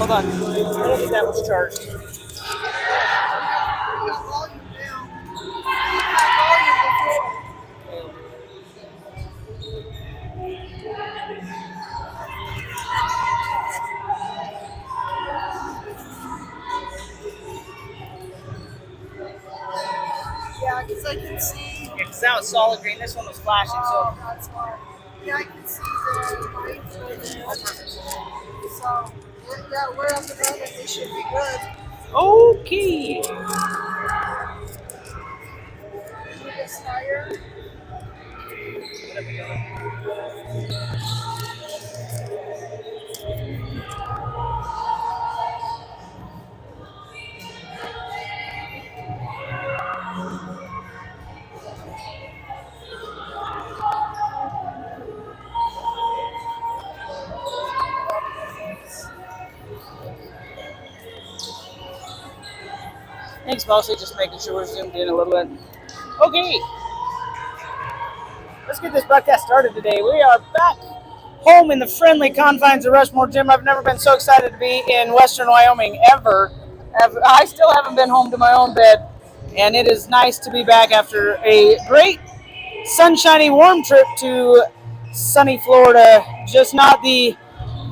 Hold on. I don't think that was charged. Yeah, because I can see. It's now solid green. This one was flashing, so. That's smart. Yeah, I can see the lights right there. So, yeah, we're up and running. They should be good. Okay. Move this higher. Thanks, mostly just making sure we're zoomed in a little bit. Okay. Let's get this broadcast started today. We are back home in the friendly confines of Rushmore Gym. I've never been so excited to be in Western Wyoming ever. I still haven't been home to my own bed, and it is nice to be back after a great sunshiny, warm trip to sunny Florida. Just not the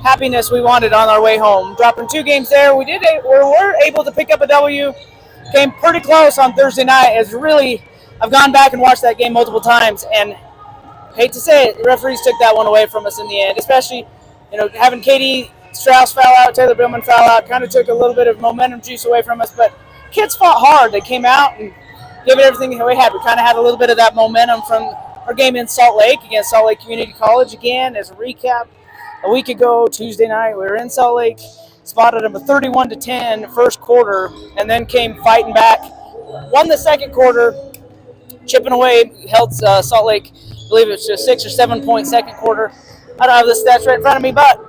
happiness we wanted on our way home. Dropping 2 games there. We were able to pick up a W. Came pretty close on Thursday night. I've gone back and watched that game multiple times, and hate to say it, the referees took that one away from us in the end, especially, having Katie Strauss foul out, Taylor Billman foul out, kind of took a little bit of momentum juice away from us, but kids fought hard. They came out and gave it everything we had. We kind of had a little bit of that momentum from our game in Salt Lake against Salt Lake Community College. Again, as a recap, a week ago, Tuesday night, we were in Salt Lake, spotted them a 31-10 first quarter, and then came fighting back, won the second quarter, chipping away, held Salt Lake, I believe it was just 6 or 7 point second quarter. I don't have the stats right in front of me, but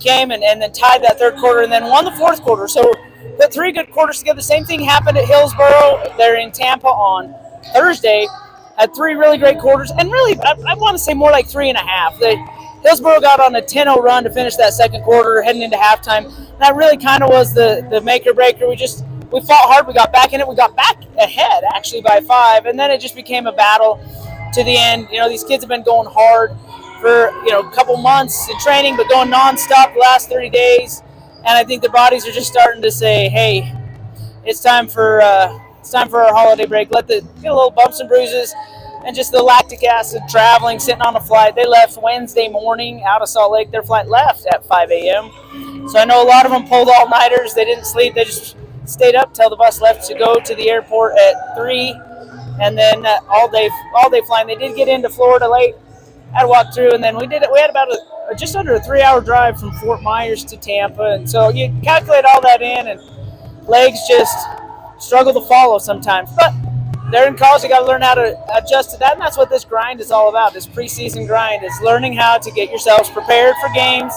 came and then tied that third quarter and then won the fourth quarter. So put 3 good quarters together. Same thing happened at Hillsboro. They're in Tampa on Thursday. Had 3 really great quarters, and really, I want to say more like 3.5. Hillsboro got on a 10-0 run to finish that second quarter, heading into halftime. That really kind of was the make or breaker. We fought hard. We got back in it. We got back ahead, actually, by 5, and then it just became a battle to the end. These kids have been going hard for, a couple months in training, but going nonstop the last 30 days, and I think their bodies are just starting to say, hey, it's time for our holiday break. Get a little bumps and bruises, and just the lactic acid, traveling, sitting on a flight. They left Wednesday morning out of Salt Lake. Their flight left at 5 a.m. So I know a lot of them pulled all-nighters. They didn't sleep. They just stayed up till the bus left to go to the airport at 3, and then all day flying. They did get into Florida late. Had to walk through, and then we had about just under a 3-hour drive from Fort Myers to Tampa, and so you calculate all that in, and legs just struggle to follow sometimes. But they're in college. They got to learn how to adjust to that, and that's what this grind is all about. This preseason grind is learning how to get yourselves prepared for games,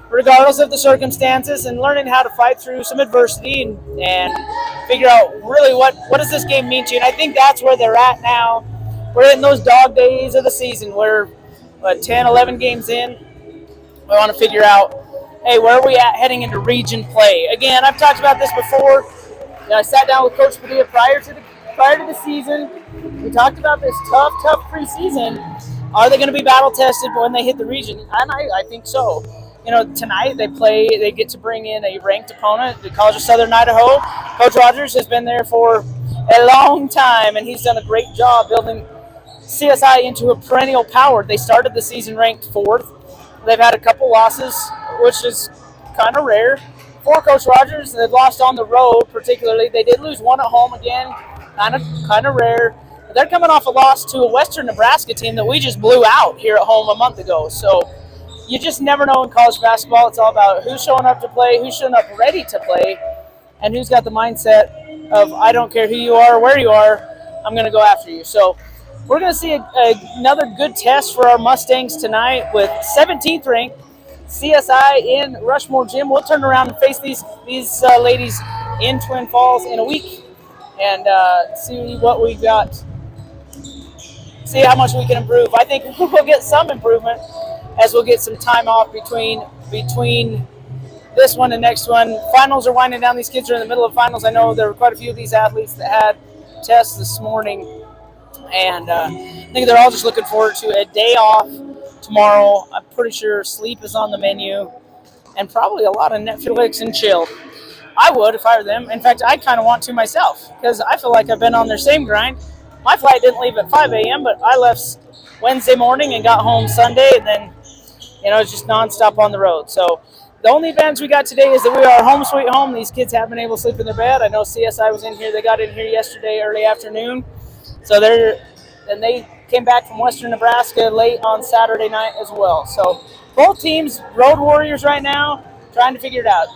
regardless of the circumstances, and learning how to fight through some adversity and figure out really what does this game mean to you. And I think that's where they're at now. We're in those dog days of the season where 10, 11 games in, we want to figure out, hey, where are we at heading into region play? Again, I've talked about this before. I sat down with Coach Padilla prior to the season. We talked about this tough preseason. Are they going to be battle tested when they hit the region? And I think so. Tonight they get to bring in a ranked opponent, the College of Southern Idaho. Coach Rogers has been there for a long time, and he's done a great job building CSI into a perennial power. They started the season ranked 4th. They've had a couple losses, which is kind of rare for Coach Rogers. They've lost on the road, particularly. They did lose one at home again, kind of rare. But they're coming off a loss to a Western Nebraska team that we just blew out here at home a month ago. So you just never know in college basketball. It's all about who's showing up to play, who's showing up ready to play, and who's got the mindset of, I don't care who you are, where you are, I'm going to go after you. So we're going to see another good test for our Mustangs tonight with 17th ranked CSI in Rushmore Gym. We'll turn around and face these ladies in Twin Falls in a week and see what we got. See how much we can improve. I think we'll get some improvement as we'll get some time off between this one and next one. Finals are winding down. These kids are in the middle of finals. I know there were quite a few of these athletes that had tests this morning, and I think they're all just looking forward to a day off tomorrow. I'm pretty sure sleep is on the menu, and probably a lot of Netflix and chill. I would if I were them. In fact, I kind of want to myself because I feel like I've been on their same grind. My flight didn't leave at 5 a.m., but I left Wednesday morning and got home Sunday, and then it's just nonstop on the road. So the only advantage we got today is that we are home sweet home. These kids have been able to sleep in their bed. I know CSI was in here. They got in here yesterday early afternoon. So they came back from Western Nebraska late on Saturday night as well. So both teams, road warriors right now, trying to figure it out.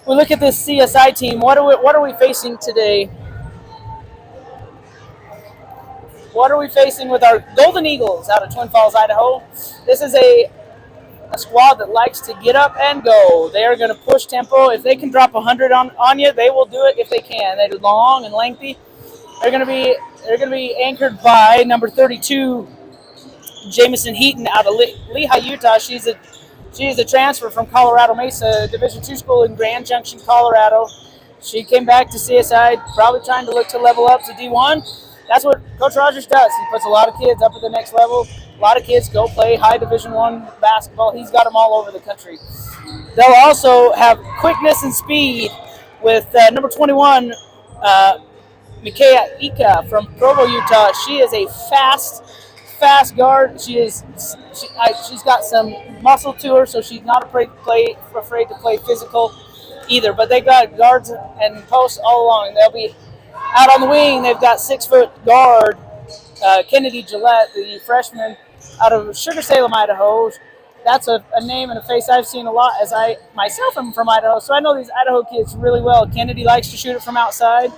We look at this CSI team. What are we facing today? What are we facing with our Golden Eagles out of Twin Falls, Idaho? This is a squad that likes to get up and go. They are going to push tempo. If they can drop 100 on you, they will do it if they can. They're long and lengthy. They're going to be anchored by number 32, Jamison Heaton out of Lehi, Utah. She is a transfer from Colorado Mesa Division II school in Grand Junction, Colorado. She came back to CSI, probably trying to look to level up to D1. That's what Coach Rogers does. He puts a lot of kids up at the next level. A lot of kids go play high Division I basketball. He's got them all over the country. They'll also have quickness and speed with number 21, Micaiah Ika from Provo, Utah. She is a fast guard. She's got some muscle to her, so she's not afraid to play physical either. But they got guards and posts all along. They'll be out on the wing. They've got 6-foot guard Kennedy Gillette, the freshman out of Sugar Salem, Idaho. That's a name and a face I've seen a lot, as I myself am from Idaho, so I know these Idaho kids really well. Kennedy likes to shoot it from outside.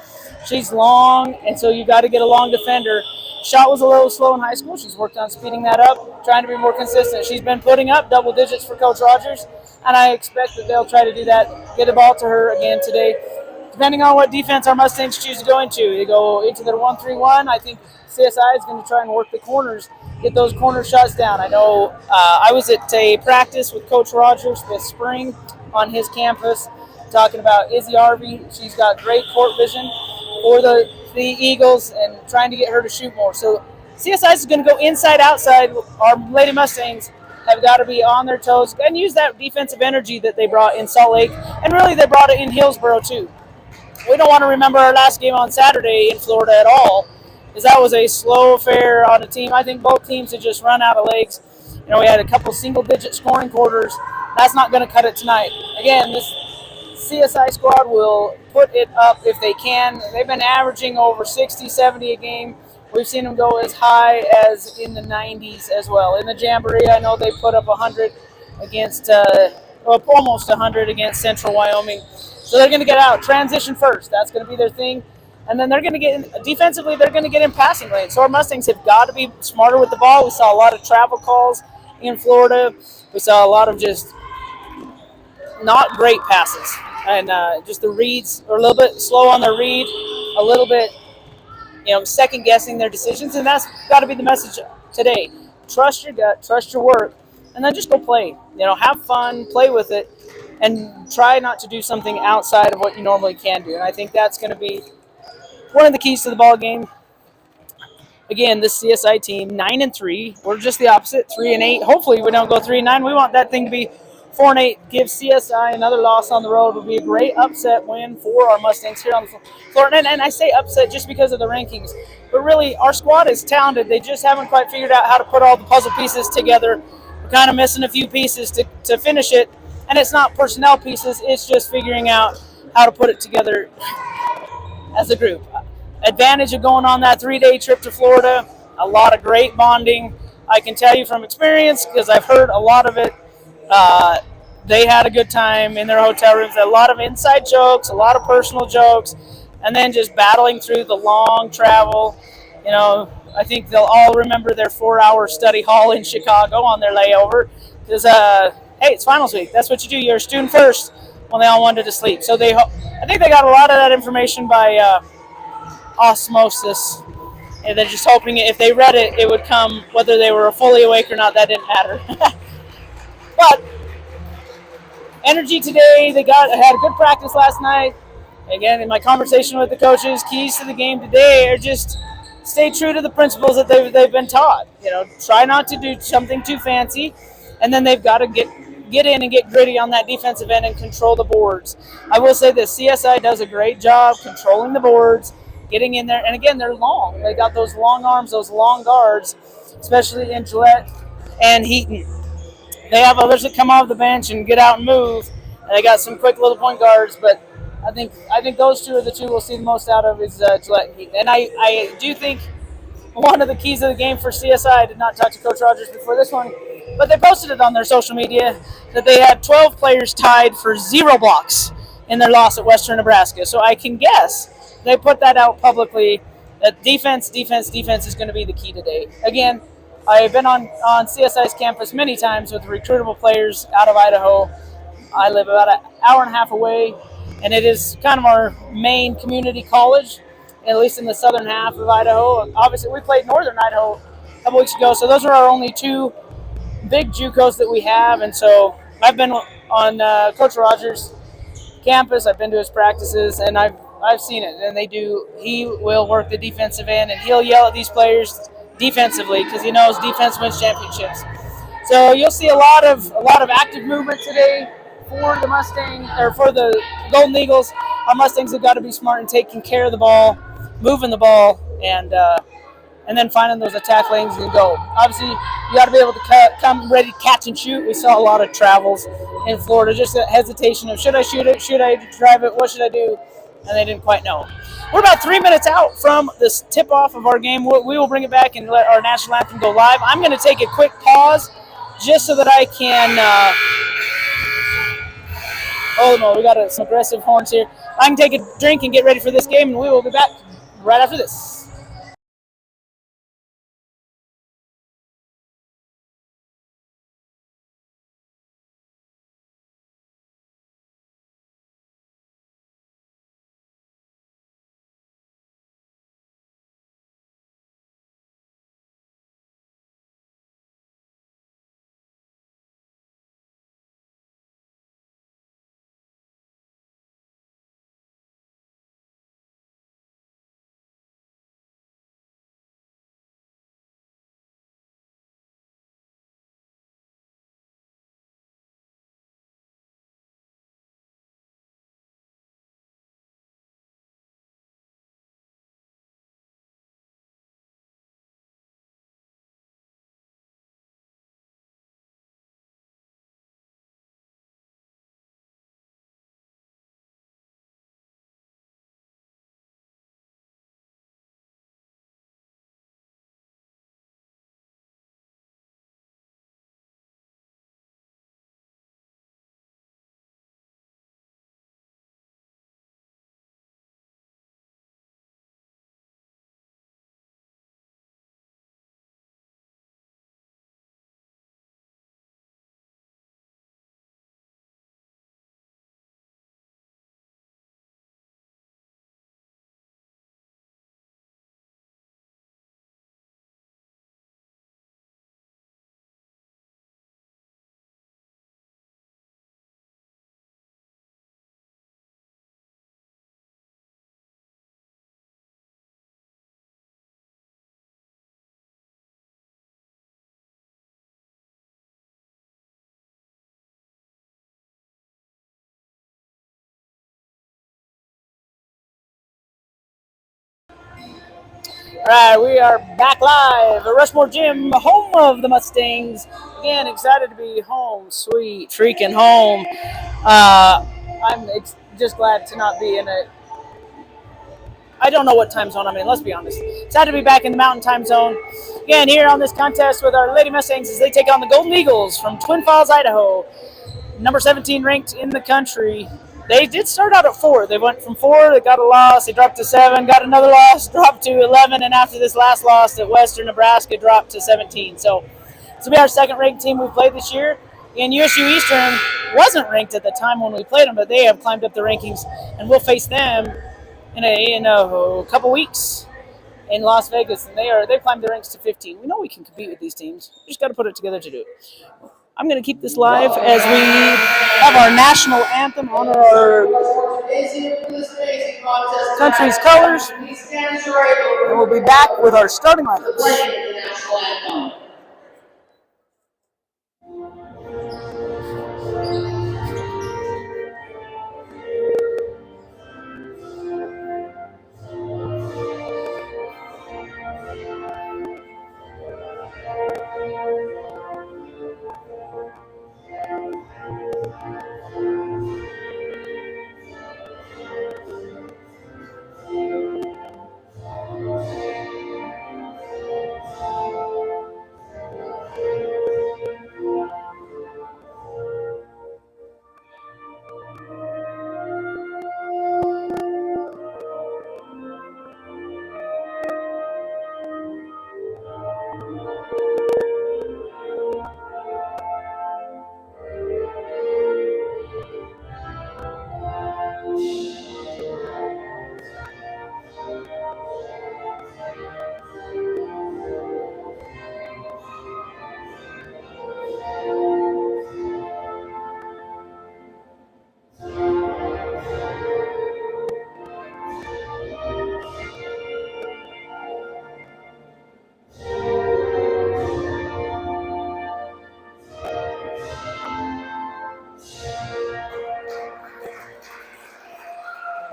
She's long, and so you got to get a long defender. Shot was a little slow in high school. She's worked on speeding that up, trying to be more consistent. She's been putting up double digits for Coach Rogers, and I expect that they'll try to do that, get the ball to her again today. Depending on what defense our Mustangs choose to go into. They go into their 1-3-1. I think CSI is going to try and work the corners, get those corner shots down. I know I was at a practice with Coach Rogers this spring on his campus talking about Izzy Arvey. She's got great court vision for the Eagles and trying to get her to shoot more. So CSI is going to go inside, outside. Our Lady Mustangs have got to be on their toes and use that defensive energy that they brought in Salt Lake, and really they brought it in Hillsboro too. We don't want to remember our last game on Saturday in Florida at all, because that was a slow affair on a team. I think both teams had just run out of legs. We had a couple single-digit scoring quarters. That's not going to cut it tonight. Again, this CSI squad will put it up if they can. They've been averaging over 60, 70 a game. We've seen them go as high as in the 90s as well. In the Jamboree, I know they put up 100 against, almost 100 against Central Wyoming. So they're going to get out. Transition first. That's going to be their thing. And then they're going to get in, defensively, they're going to get in passing lane. So our Mustangs have got to be smarter with the ball. We saw a lot of travel calls in Florida. We saw a lot of just not great passes. And just the reads are a little bit slow on their read, a little bit, second guessing their decisions. And that's got to be the message today. Trust your gut, trust your work, and then just go play. Have fun, play with it, and try not to do something outside of what you normally can do. And I think that's going to be one of the keys to the ball game. Again, this CSI team, 9-3. We're just the opposite, 3-8. Hopefully we don't go 3-9. We want that thing to be 4-8. Give CSI another loss on the road would be a great upset win for our Mustangs here on the floor. And I say upset just because of the rankings. But really, our squad is talented. They just haven't quite figured out how to put all the puzzle pieces together. We're kind of missing a few pieces to finish it. And it's not personnel pieces. It's just figuring out how to put it together as a group. Advantage of going on that 3-day trip to Florida, a lot of great bonding. I can tell you from experience, because I've heard a lot of it, they had a good time in their hotel rooms. A lot of inside jokes, a lot of personal jokes, and then just battling through the long travel. I think they'll all remember their 4-hour study hall in Chicago on their layover, because hey, it's finals week. That's what you do. You're a student first when they all wanted to sleep. So I think they got a lot of that information by osmosis, and they're just hoping if they read it, it would come whether they were fully awake or not. That didn't matter. But energy today. They had a good practice last night. Again, in my conversation with the coaches, keys to the game today are just stay true to the principles that they've been taught. Try not to do something too fancy, and then they've got to get in and get gritty on that defensive end and control the boards. I will say this: CSI does a great job controlling the boards, getting in there, and again, they're long. They got those long arms, those long guards, especially in Gillette and Heaton. They have others that come off the bench and get out and move, and they got some quick little point guards. But I think those two are the two we'll see the most out of is Gillette and Heaton. And I do think one of the keys of the game for CSI, I did not talk to Coach Rogers before this one, but they posted it on their social media that they had 12 players tied for 0 blocks in their loss at Western Nebraska. So I can guess they put that out publicly that defense is going to be the key today. Again, I've been on CSI's campus many times with recruitable players out of Idaho. I live about an hour and a half away, and it is kind of our main community college, at least in the southern half of Idaho. Obviously, we played northern Idaho a couple weeks ago, so those are our only 2 big JUCOs that we have. And so I've been on Coach Rogers' campus. I've been to his practices, and I've seen it. And he will work the defensive end, and he'll yell at these players defensively because he knows defense wins championships. So you'll see a lot of active movement today for the Mustangs or for the Golden Eagles. Our Mustangs have got to be smart in taking care of the ball, moving the ball, and then finding those attack lanes and go. Obviously, you got to be able to come ready to catch and shoot. We saw a lot of travels in Florida, just a hesitation of should I shoot it, should I drive it, what should I do, and they didn't quite know. We're about 3 minutes out from this tip-off of our game. We will bring it back and let our national anthem go live. I'm going to take a quick pause just so that I can oh no, we got some aggressive horns here. I can take a drink and get ready for this game, and we will be back right after this. All right, we are back live at Rushmore Gym, home of the Mustangs. Again, excited to be home, sweet freaking home. I'm just glad to not be in a. I don't know what time zone I'm in, let's be honest. Excited to be back in the Mountain Time Zone. Again, here on this contest with our Lady Mustangs as they take on the Golden Eagles from Twin Falls, Idaho. Number 17 ranked in the country. They did start out at 4. They went from 4, they got a loss, they dropped to 7, got another loss, dropped to 11, and after this last loss at Western Nebraska, dropped to 17. So this will be our second ranked team we've played this year. And USU Eastern wasn't ranked at the time when we played them, but they have climbed up the rankings, and we'll face them in a couple weeks in Las Vegas, and they've climbed the ranks to 15. We know we can compete with these teams. We just got to put it together to do it. I'm going to keep this live as we have our national anthem, honor our country's colors, and we'll be back with our starting lineups.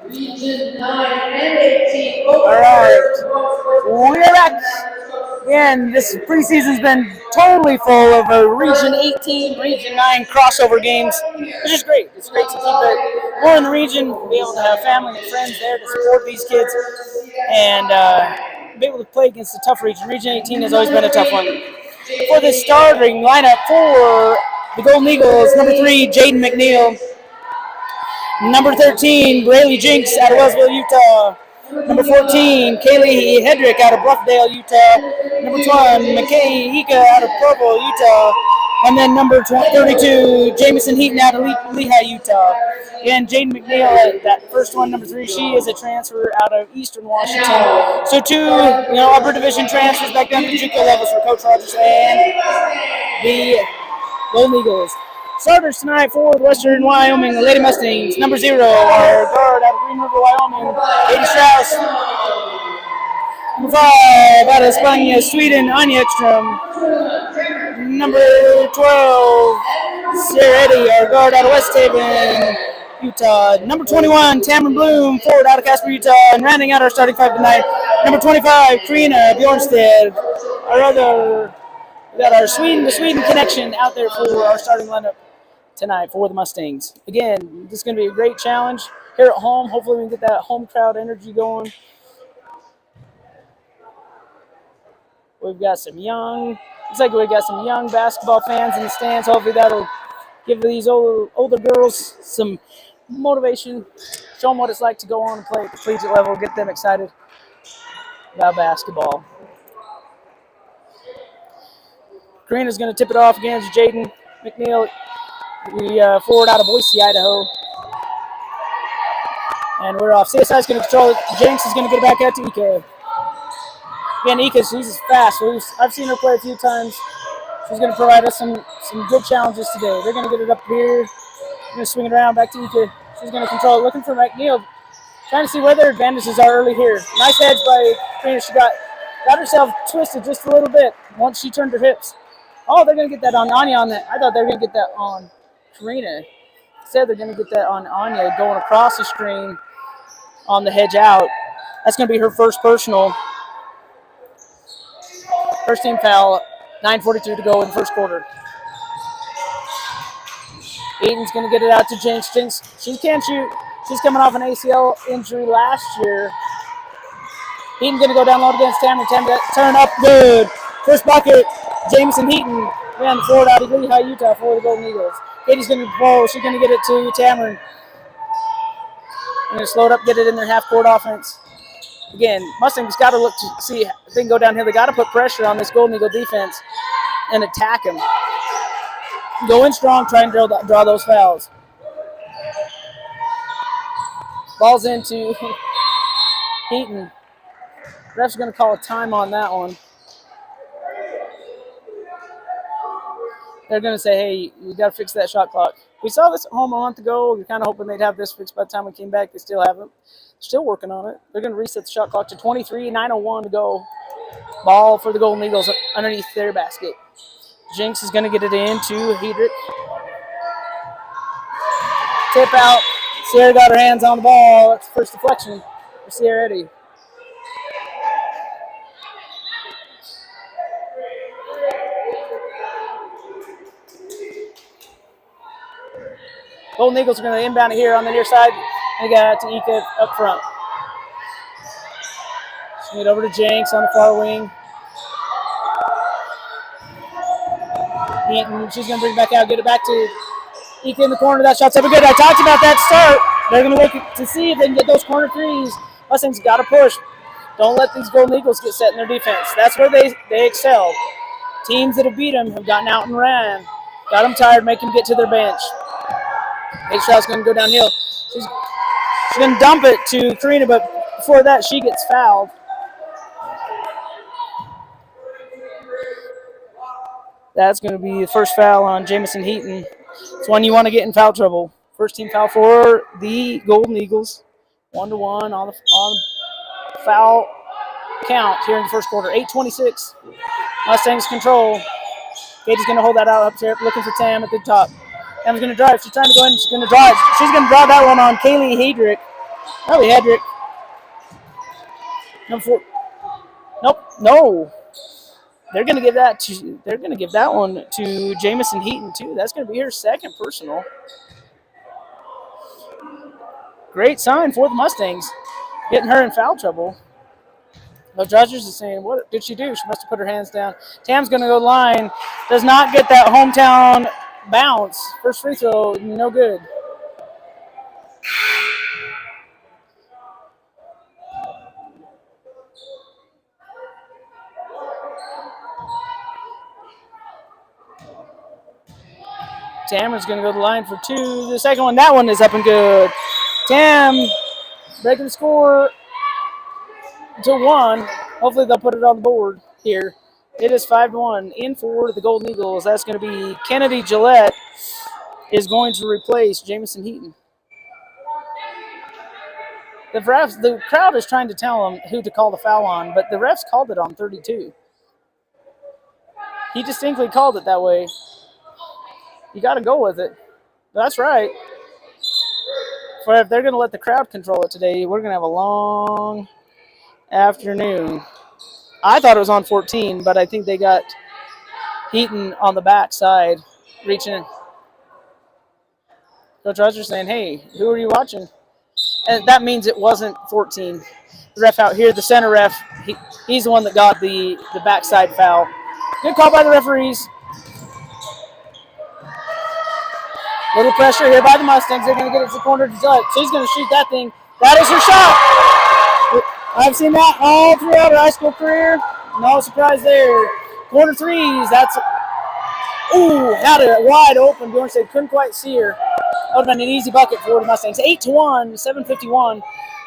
Region 9 and 18. All right, we're back. Again, this preseason's been totally full of Region 18, Region 9 crossover games, which is great. It's great to keep it more in the region, be able to have family and friends there to support these kids, and be able to play against a tough region. Region 18 has always been a tough one. For the starting lineup for the Golden Eagles, number 3, Jaden McNeil. Number 13, Braylee Jinks out of Wellsville, Utah. Number 14, Kaylee Hedrick out of Bluffdale, Utah. Number 1, McKay Ika out of Provo, Utah. And then number 32, Jamison Heaton out of Lehigh, Utah. And Jaden McNeil, that first one, number 3, she is a transfer out of Eastern Washington. So 2, upper division transfers back down to the JUCO levels for Coach Rogers and the Golden Eagles. Starters tonight for Western Wyoming, the Lady Mustangs. Number 0, our guard out of Green River, Wyoming, Katie Strauss. Number 5, out of Spania, Sweden, Anya Ekstrom. Number 12, Sarah Eddy, our guard out of West Haven, Utah. Number 21, Tamron Bloom, forward out of Casper, Utah. And rounding out our starting 5 tonight, number 25, Karina Bjornsted, we got our Sweden to Sweden connection out there for our starting lineup tonight for the Mustangs. Again, this is going to be a great challenge here at home. Hopefully we can get that home crowd energy going. Looks like we've got some young basketball fans in the stands. Hopefully that'll give these older girls some motivation, show them what it's like to go on and play at the collegiate level, get them excited about basketball. Karina's going to tip it off against Jaden McNeil, the forward out of Boise, Idaho. And we're off. CSI is going to control it. Jenks is going to get it back out to Ika. Again, Ika, she's fast. I've seen her play a few times. She's going to provide us some good challenges today. They're going to get it up here. They're going to swing it around back to Ika. She's going to control it, looking for McNeil. Trying to see where their advantages are early here. Nice hedge by Karina. She got herself twisted just a little bit once she turned her hips. Oh, they're going to get that on Anya on that. I thought they were going to get that on Karina. Instead, they're going to get that on Anya going across the screen on the hedge out. That's going to be her first personal. First team foul, 9:42 to go in the first quarter. Eaton's going to get it out to Jinx. Jinx, she can't shoot. She's coming off an ACL injury last year. Heaton going to go down low against Tamron. Tamron turn up good. First bucket, Jamison Heaton. Ran the forward out of Lehigh, Utah for the Golden Eagles. Katie's going to blow. She's going to get it to Tamron. Going to slow it up, get it in their half-court offense. Again, Mustangs got to look to see if they can go downhill. They got to put pressure on this Golden Eagle defense and attack them. Go in strong, try and draw those fouls. Ball's into Heaton. Ref's going to call a time on that one. they're going to say, hey, we got to fix that shot clock. We saw this at home a month ago. We're kind of hoping they'd have this fixed by the time we came back. They still haven't. Still working on it. They're going to reset the shot clock to 23, 9:01 to go. Ball for the Golden Eagles underneath their basket. Jinx is going to get it in to Hedrick. Tip out. Sierra got her hands on the ball. That's the first deflection for Sierra Eddy. Golden Eagles are going to inbound it here on the near side. And they got it to Ika up front. Swing it over to Jinx on the far wing. Eaton, she's going to bring it back out, get it back to Ika in the corner. That shot's ever good. I talked about that start. They're going to look to see if they can get those corner threes. Mustangs got to push. Don't let these Golden Eagles get set in their defense. That's where they excel. Teams that have beat them have gotten out and ran. Got them tired, make them get to their bench. H-Shot's going to go downhill. She's going to dump it to Karina, but before that, she gets fouled. That's going to be the first foul on Jamison Heaton. It's one you want to get in foul trouble. First team foul for the Golden Eagles. 1-1 on the foul count here in the first quarter. 8:26. Mustangs control. Katie's going to hold that out up there, looking for Tam at the top. Tam's going to drive. She's trying to go in. She's going to drive. She's going to draw that one on Kaylee Hedrick. Probably Hedrick. Number 4. Nope. No. They're going to give that to. They're going to give that one to Jamison Heaton too. That's going to be her second personal. Great sign for the Mustangs, getting her in foul trouble. But Rogers is saying, what did she do? She must have put her hands down. Tam's going to go line. Does not get that hometown bounce. First free throw, no good. Tamara's going to go to the line for 2. The second one, that one is up and good. Tam breaking the score to 1. Hopefully they'll put it on the board here. It is 5-1 in for the Golden Eagles. That's going to be Kennedy Gillette is going to replace Jamison Heaton. The crowd is trying to tell them who to call the foul on, but the refs called it on 32. He distinctly called it that way. You got to go with it. That's right. For if they're going to let the crowd control it today, we're going to have a long afternoon. I thought it was on 14, but I think they got Heaton on the back side reaching in. Coach Rogers saying, hey, who are you watching? And that means it wasn't 14. The ref out here, the center ref, he's the one that got the backside foul. Good call by the referees. Little pressure here by the Mustangs. They're going to get it to the corner to Gillette. She's going to shoot that thing. That is her shot. I've seen that all throughout her high school career. No surprise there. Corner threes. That's had it wide open. Bjorn said couldn't quite see her. That would have been an easy bucket for the Mustangs. 8-1, 7:51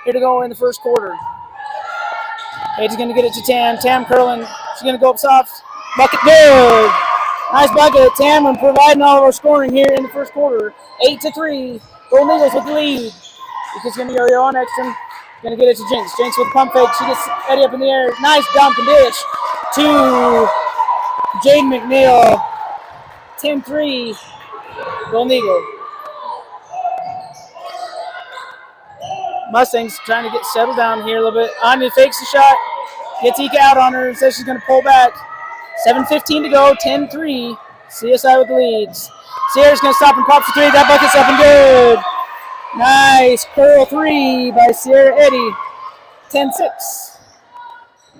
here to go in the first quarter. Paige is going to get it to Tam. Tam curling. She's going to go up soft. Bucket good. Nice bucket. Tam and providing all of our scoring here in the first quarter. 8-3. Golden Eagles with the lead. Because going to go on Exton. Going to get it to Jinx. Jinx with the pump fake. She gets Eddie up in the air. Nice dump and dish to Jade McNeil. 10-3. Golden Eagle. Mustangs trying to get settled down here a little bit. Anya fakes the shot. Gets Ika out on her and says she's going to pull back. 7:15 to go. 10-3. CSI with the leads. Sierra's going to stop and pop for 3. That bucket's up and good. Nice curl 3 by Sierra Eddy. 10-6.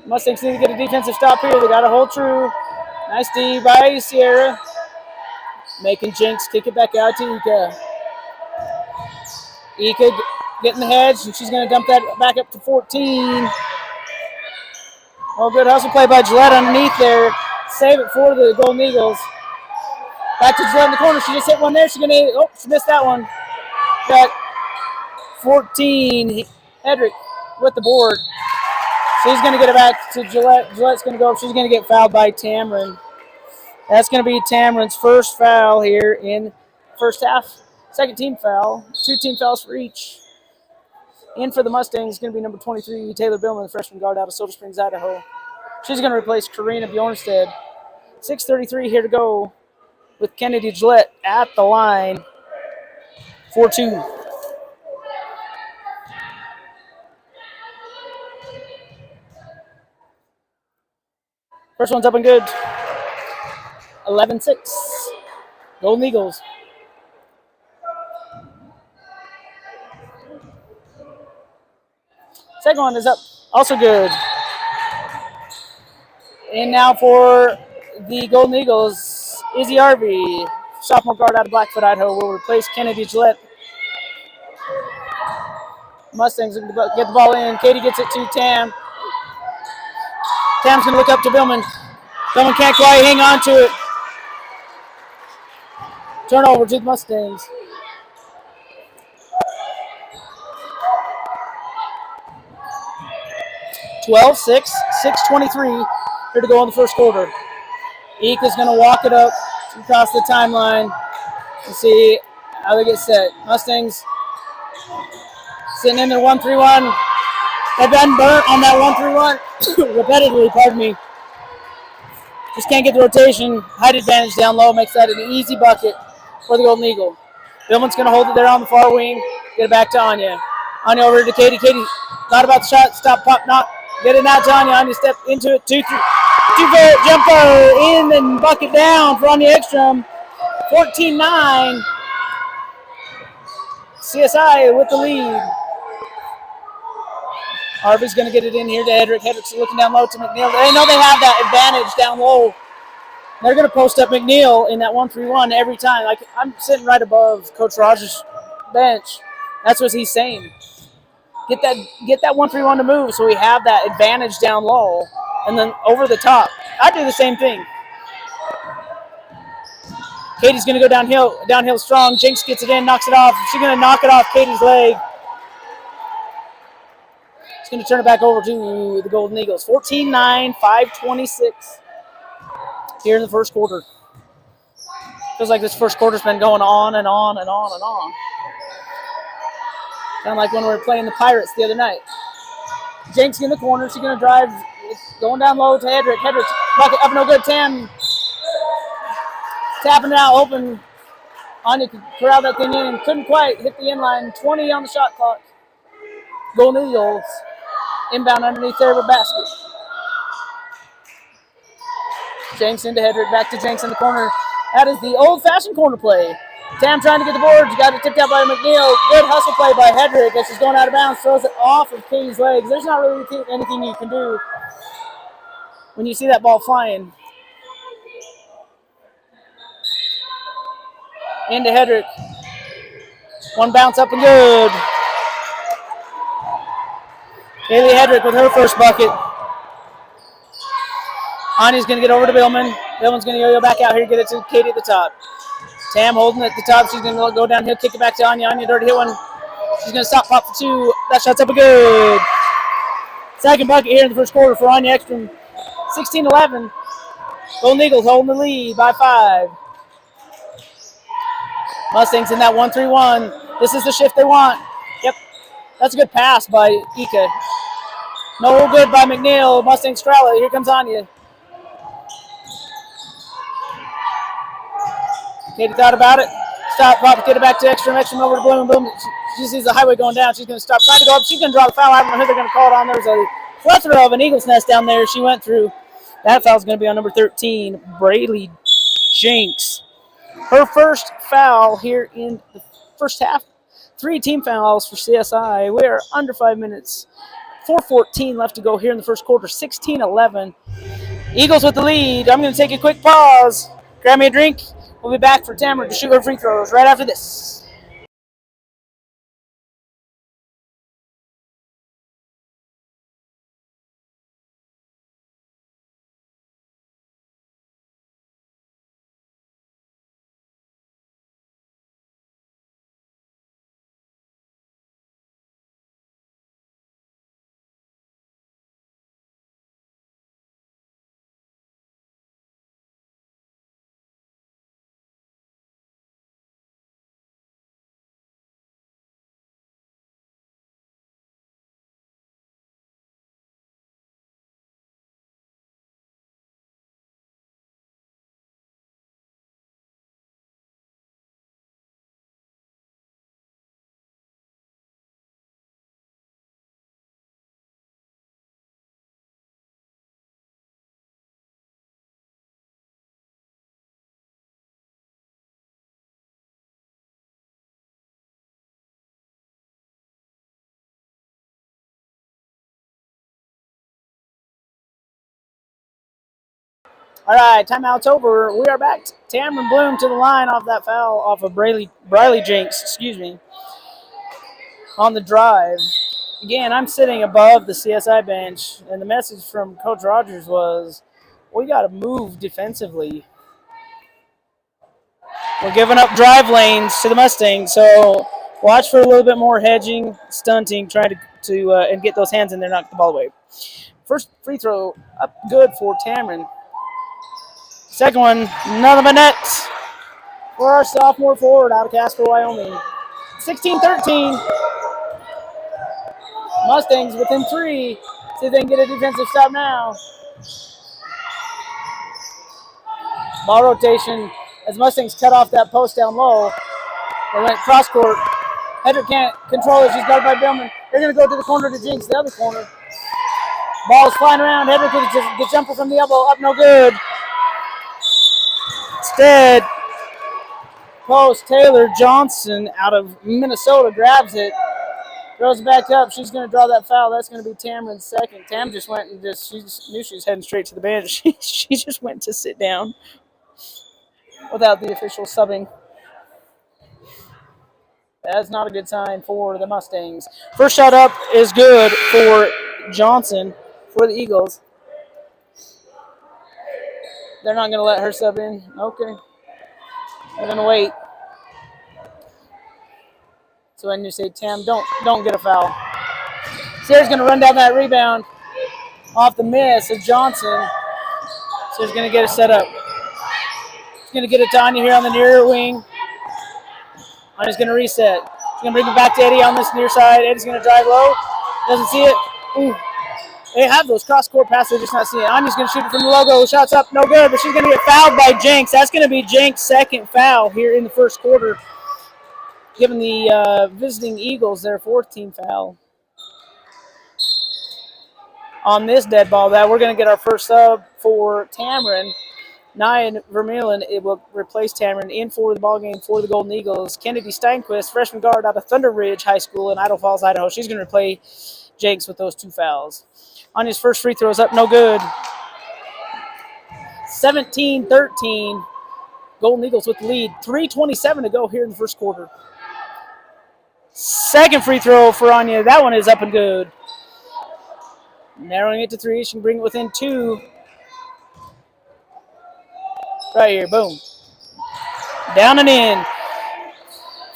Mustangs need to get a defensive stop here. They got to hold true. Nice D by Sierra. Making Jinx kick it back out to Ika. Ika getting the hedge, and she's going to dump that back up to 14. Oh, good hustle play by Gillette underneath there. Save it for the Golden Eagles. Back to Gillette in the corner. She just hit one there. She's going to, she missed that one. Got 14. Hedrick with the board. She's going to get it back to Gillette. Gillette's going to go up. She's going to get fouled by Tamarin. That's going to be Tamron's first foul here in first half. Second team foul. 2 team fouls for each. In for the Mustangs is going to be number 23, Taylor Billman, freshman guard out of Silver Springs, Idaho. She's going to replace Karina Bjornstead. 6:33 here to go with Kennedy Gillette at the line. 4-2. First one's up and good. 11-6. Golden Eagles. Second one is up. Also good. And now for the Golden Eagles, Izzy Arby, sophomore guard out of Blackfoot, Idaho, will replace Kennedy Gillette. Mustangs get the ball in. Katie gets it to Tam. Tam's going to look up to Billman. Billman can't quite hang on to it. Turnover to the Mustangs. (12-6), 6:23 here to go in the first quarter. Eek is going to walk it up across the timeline and see how they get set. Mustangs sitting in their 1-3-1. They've been burnt on that 1-3-1 repetitively, pardon me. Just can't get the rotation. Height advantage down low makes that an easy bucket for the Golden Eagle. Billman's going to hold it there on the far wing. Get it back to Anya. Anya over to Katie. Katie thought about the shot. Stop, pop, knock. Get it out to Anya. Anya step into it. 2-3. Jumper in and bucket down for Anya Ekstrom. 14-9. CSI with the lead. Harvey's going to get it in here to Hedrick. Hedrick's looking down low to McNeil. They know they have that advantage down low. They're going to post up McNeil in that 1-3-1 every time. Like, I'm sitting right above Coach Rogers' bench. That's what he's saying. Get that 1-3-1 to move so we have that advantage down low and then over the top. I do the same thing. Katie's going to go downhill strong. Jinx gets it in, knocks it off. She's going to knock it off Katie's leg. She's going to turn it back over to the Golden Eagles. 14-9, 5:26 here in the first quarter. Feels like this first quarter's been going on and on and on and on. Kind of like when we were playing the Pirates the other night. Jinx in the corner. She's going to drive. Going down low to Hedrick. Hedrick's bucket up no good. Tam tapping it out open. Anya could corral that thing in and couldn't quite hit the inline. 20 on the shot clock. Golden Eagles inbound underneath their basket. Jenks into Hedrick. Back to Jenks in the corner. That is the old-fashioned corner play. Tam trying to get the board. You got it tipped out by McNeil. Good hustle play by Hedrick as she's going out of bounds. Throws it off of Katie's legs. There's not really anything you can do when you see that ball flying. Into Hedrick. One bounce up and good. Kaylee Hedrick with her first bucket. Anya's going to get over to Billman. Billman's going to yo-yo back out here, get it to Katie at the top. Tam holding at the top. She's going to go downhill, kick it back to Anya. Anya, dirty hit one. She's going to stop, pop for 2. That shot's up and good. Second bucket here in the first quarter for Anya Ekstrom. 16-11. Golden Eagles holding the lead by 5. Mustangs in that 1-3-1. This is the shift they want. Yep. That's a good pass by Ika. No good by McNeil. Mustangs straddle it. Here comes Anya. Katie thought about it. Stop, pop, get it back to Ekstrom. Ekstrom over to Bloom. Bloom. She sees the highway going down. She's going to stop. Trying to go up. She's going to draw the foul. I don't know who they're going to call it on. There's a plethora of an Eagles nest down there. She went through. That foul's going to be on number 13, Braylee Jinx. Her first foul here in the first half. 3 team fouls for CSI. We are under 5 minutes. 4:14 left to go here in the first quarter. 16-11. Eagles with the lead. I'm going to take a quick pause. Grab me a drink. We'll be back for Tamara to shoot her free throws right after this. All right, timeout's over. We are back. Tamron Bloom to the line off that foul off of Briley Jinks, excuse me, on the drive. Again, I'm sitting above the CSI bench, and the message from Coach Rogers was, we got to move defensively. We're giving up drive lanes to the Mustangs, so watch for a little bit more hedging, stunting, trying to and get those hands in there, knock the ball away. First free throw up good for Tamron. Second one, none but net for our sophomore forward out of Casper, Wyoming. 16-13. Mustangs within 3. See if they can get a defensive stop now. Ball rotation as Mustangs cut off that post down low. They went cross court. Hedrick can't control it. She's guarded by Billman. They're going to go to the corner to Jinx, the other corner. Ball is flying around. Hedrick gets jumper from the elbow. Up no good. Instead, post Taylor Johnson out of Minnesota grabs it. Throws it back up. She's going to draw that foul. That's going to be Tamron's second. Tam just went and she just knew she was heading straight to the bench. She just went to sit down without the official subbing. That's not a good sign for the Mustangs. First shot up is good for Johnson for the Eagles. They're not going to let her sub in. Okay. They're going to wait. So when you say, Tam, don't get a foul. Sarah's going to run down that rebound off the miss of Johnson. So he's going to get it set up. He's going to get it to Anya here on the near wing. Anya's going to reset. She's going to bring it back to Eddie on this near side. Eddie's going to drive low. Doesn't see it. Ooh. They have those cross-court passes, just not seeing it. Anya's going to shoot it from the logo. Shots up, no good, but she's going to get fouled by Jenks. That's going to be Jenks' second foul here in the first quarter, giving the visiting Eagles their fourth team foul. On this dead ball, that we're going to get our first sub for Tamron. Nia Vermeulen, it will replace Tamron in for the ballgame for the Golden Eagles. Kennedy Steinquist, freshman guard out of Thunder Ridge High School in Idle Falls, Idaho. She's going to play Jenks with those 2 fouls. Anya's first free throw is up, no good. 17-13. Golden Eagles with the lead. 3:27 to go here in the first quarter. Second free throw for Anya. That one is up and good. Narrowing it to 3. She can bring it within 2. Right here, boom. Down and in.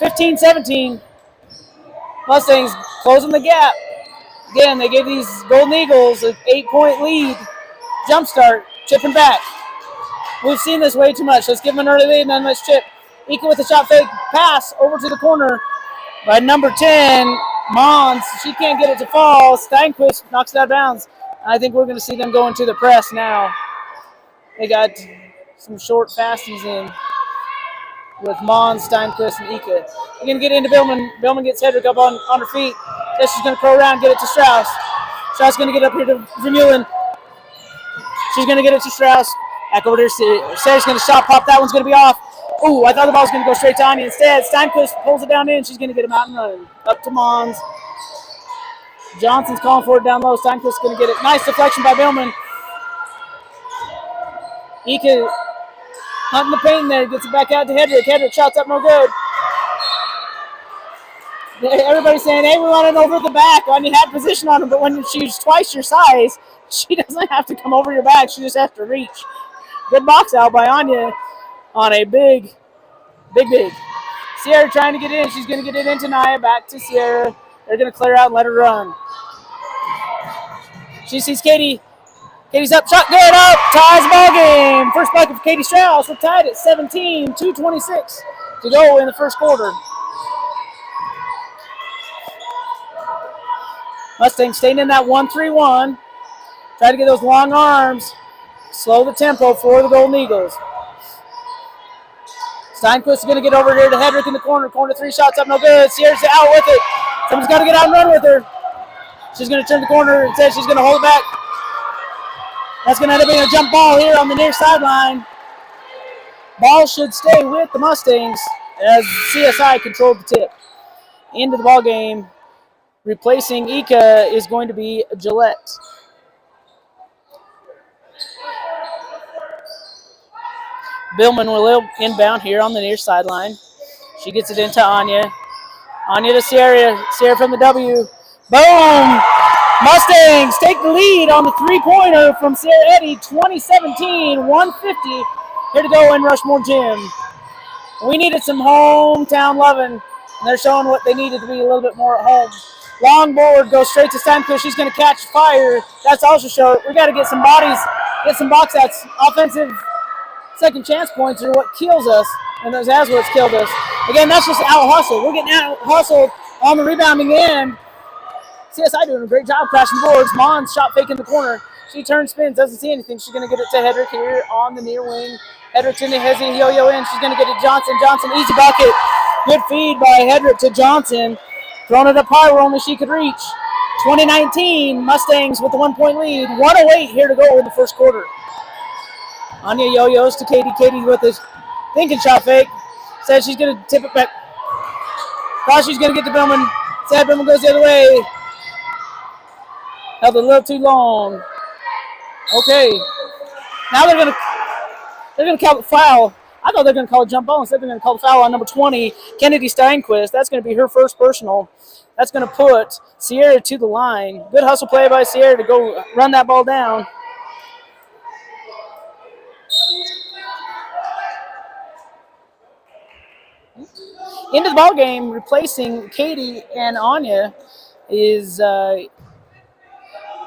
15-17. Mustangs closing the gap. Again, they gave these Golden Eagles an 8-point lead. Jump start, chipping back. We've seen this way too much. Let's give them an early lead and then let's chip. Ika with a shot fake pass over to the corner by number 10, Mons. She can't get it to fall. Steinquist knocks it out of bounds. I think we're going to see them go into the press now. They got some short fasties in with Mons, Steinquist, and Ika. They're going to get into Billman. Billman gets Hedrick up on her feet. Then she's going to throw around, get it to Strauss. Strauss is going to get up here to Vermeulen. She's going to get it to Strauss. Back over there. Sarah's going to shot pop. That one's going to be off. Ooh, I thought the ball was going to go straight to Anya. Instead, Steinquist pulls it down in. She's going to get him out and run. Up to Mons. Johnson's calling for it down low. Steinquist's going to get it. Nice deflection by Billman. Ika hunting the paint there. Gets it back out to Hedrick. Hedrick shots up, no good. Everybody's saying, hey, we want it over the back. Anya had position on him, but when she's twice your size, she doesn't have to come over your back. She just has to reach. Good box out by Anya on a big. Sierra trying to get in. She's going to get it into Nia. Back to Sierra. They're going to clear out and let her run. She sees Katie. Katie's up. Shot good. Up. Ties the ball game. First bucket for Katie Strauss. We're tied at 17. 2:26 to go in the first quarter. Mustangs staying in that 1-3-1. Try to get those long arms. Slow the tempo for the Golden Eagles. Steinquist is going to get over here to Hedrick in the corner. Corner 3 shots up, no good. Sierra's out with it. Someone's got to get out and run with her. She's going to turn the corner and says she's going to hold it back. That's going to end up being a jump ball here on the near sideline. Ball should stay with the Mustangs as CSI controlled the tip. Into the ball game. Replacing Ika is going to be Gillette. Billman will inbound here on the near sideline. She gets it into Anya. Anya to Sierra. Sierra from the W. Boom! Mustangs take the lead on the three-pointer from Sierra Eddy, 2017, 150. Here to go in Rushmore Gym. We needed some hometown loving, and they're showing what they needed to be a little bit more at home. Long board goes straight to Steinquist. She's going to catch fire. That's also showed. We got to get some bodies, get some box outs. Offensive second chance points are what kills us, and that's what's killed us. Again, that's just out hustle. We're getting out hustled on the rebounding end. CSI doing a great job crashing boards. Mons shot fake in the corner. She turns, spins, doesn't see anything. She's going to get it to Hedrick here on the near wing. Hedrick to Nehezi, yo-yo in. She's going to get it to Johnson. Johnson, easy bucket. Good feed by Hedrick to Johnson. Throwing it up high where only she could reach. 2019, Mustangs with the 1-point lead. 1:08 here to go in the first quarter. Anya yo-yos to Katie. Katie with this thinking shot fake. Says she's going to tip it back. Thought she's going to get to Billman. Said Billman goes the other way. Held it a little too long. Okay. Now they're gonna call a foul. I thought they were gonna call a jump ball. Instead they're gonna call a foul on number 20, Kennedy Steinquist. That's gonna be her first personal. That's gonna put Sierra to the line. Good hustle play by Sierra to go run that ball down. Into the ball game, replacing Katie and Anya is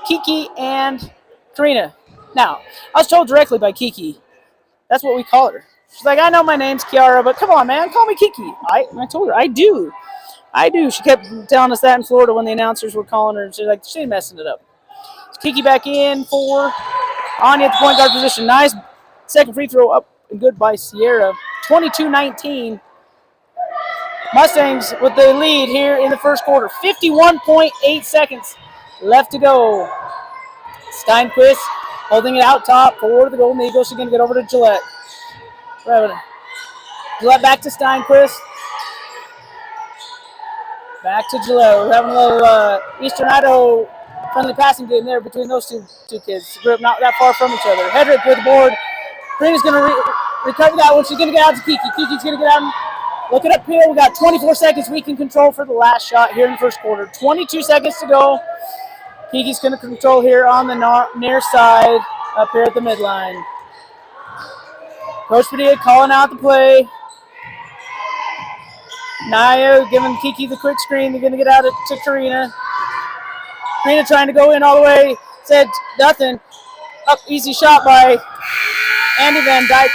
Kiki and Karina. Now, I was told directly by Kiki. That's what we call her. She's like, I know my name's Kiara, but come on, man, call me Kiki. I told her, I do. She kept telling us that in Florida when the announcers were calling her. She's like, she ain't messing it up. So Kiki back in for Anya at the point guard position. Nice second free throw up and good by Sierra. 22-19. Mustangs with the lead here in the first quarter. 51.8 seconds left to go. Steinquist holding it out top for the Golden Eagles. She's going to get over to Gillette. Gillette back to Steinquist. Back to Gillette. We're having a little Eastern Idaho friendly passing game there between those two kids. Group not that far from each other. Hedrick with the board. Karina's going to recover that one. She's going to get out to Kiki. Kiki's going to get out. Look it up here. We got 24 seconds we can control for the last shot here in the first quarter. 22 seconds to go. Kiki's going to control here on the near side up here at the midline. Coach Padilla calling out the play. Naya giving Kiki the quick screen. They're going to get out to Karina. Karina trying to go in all the way. Said nothing. Up easy shot by Andy Van Dyke.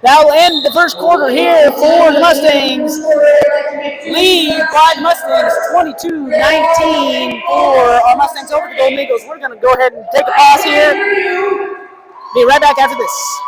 That will end the first quarter here for the Mustangs. Lead by the Mustangs, 22-19 for our Mustangs over the Golden Eagles. We're going to go ahead and take a pause here. Be right back after this.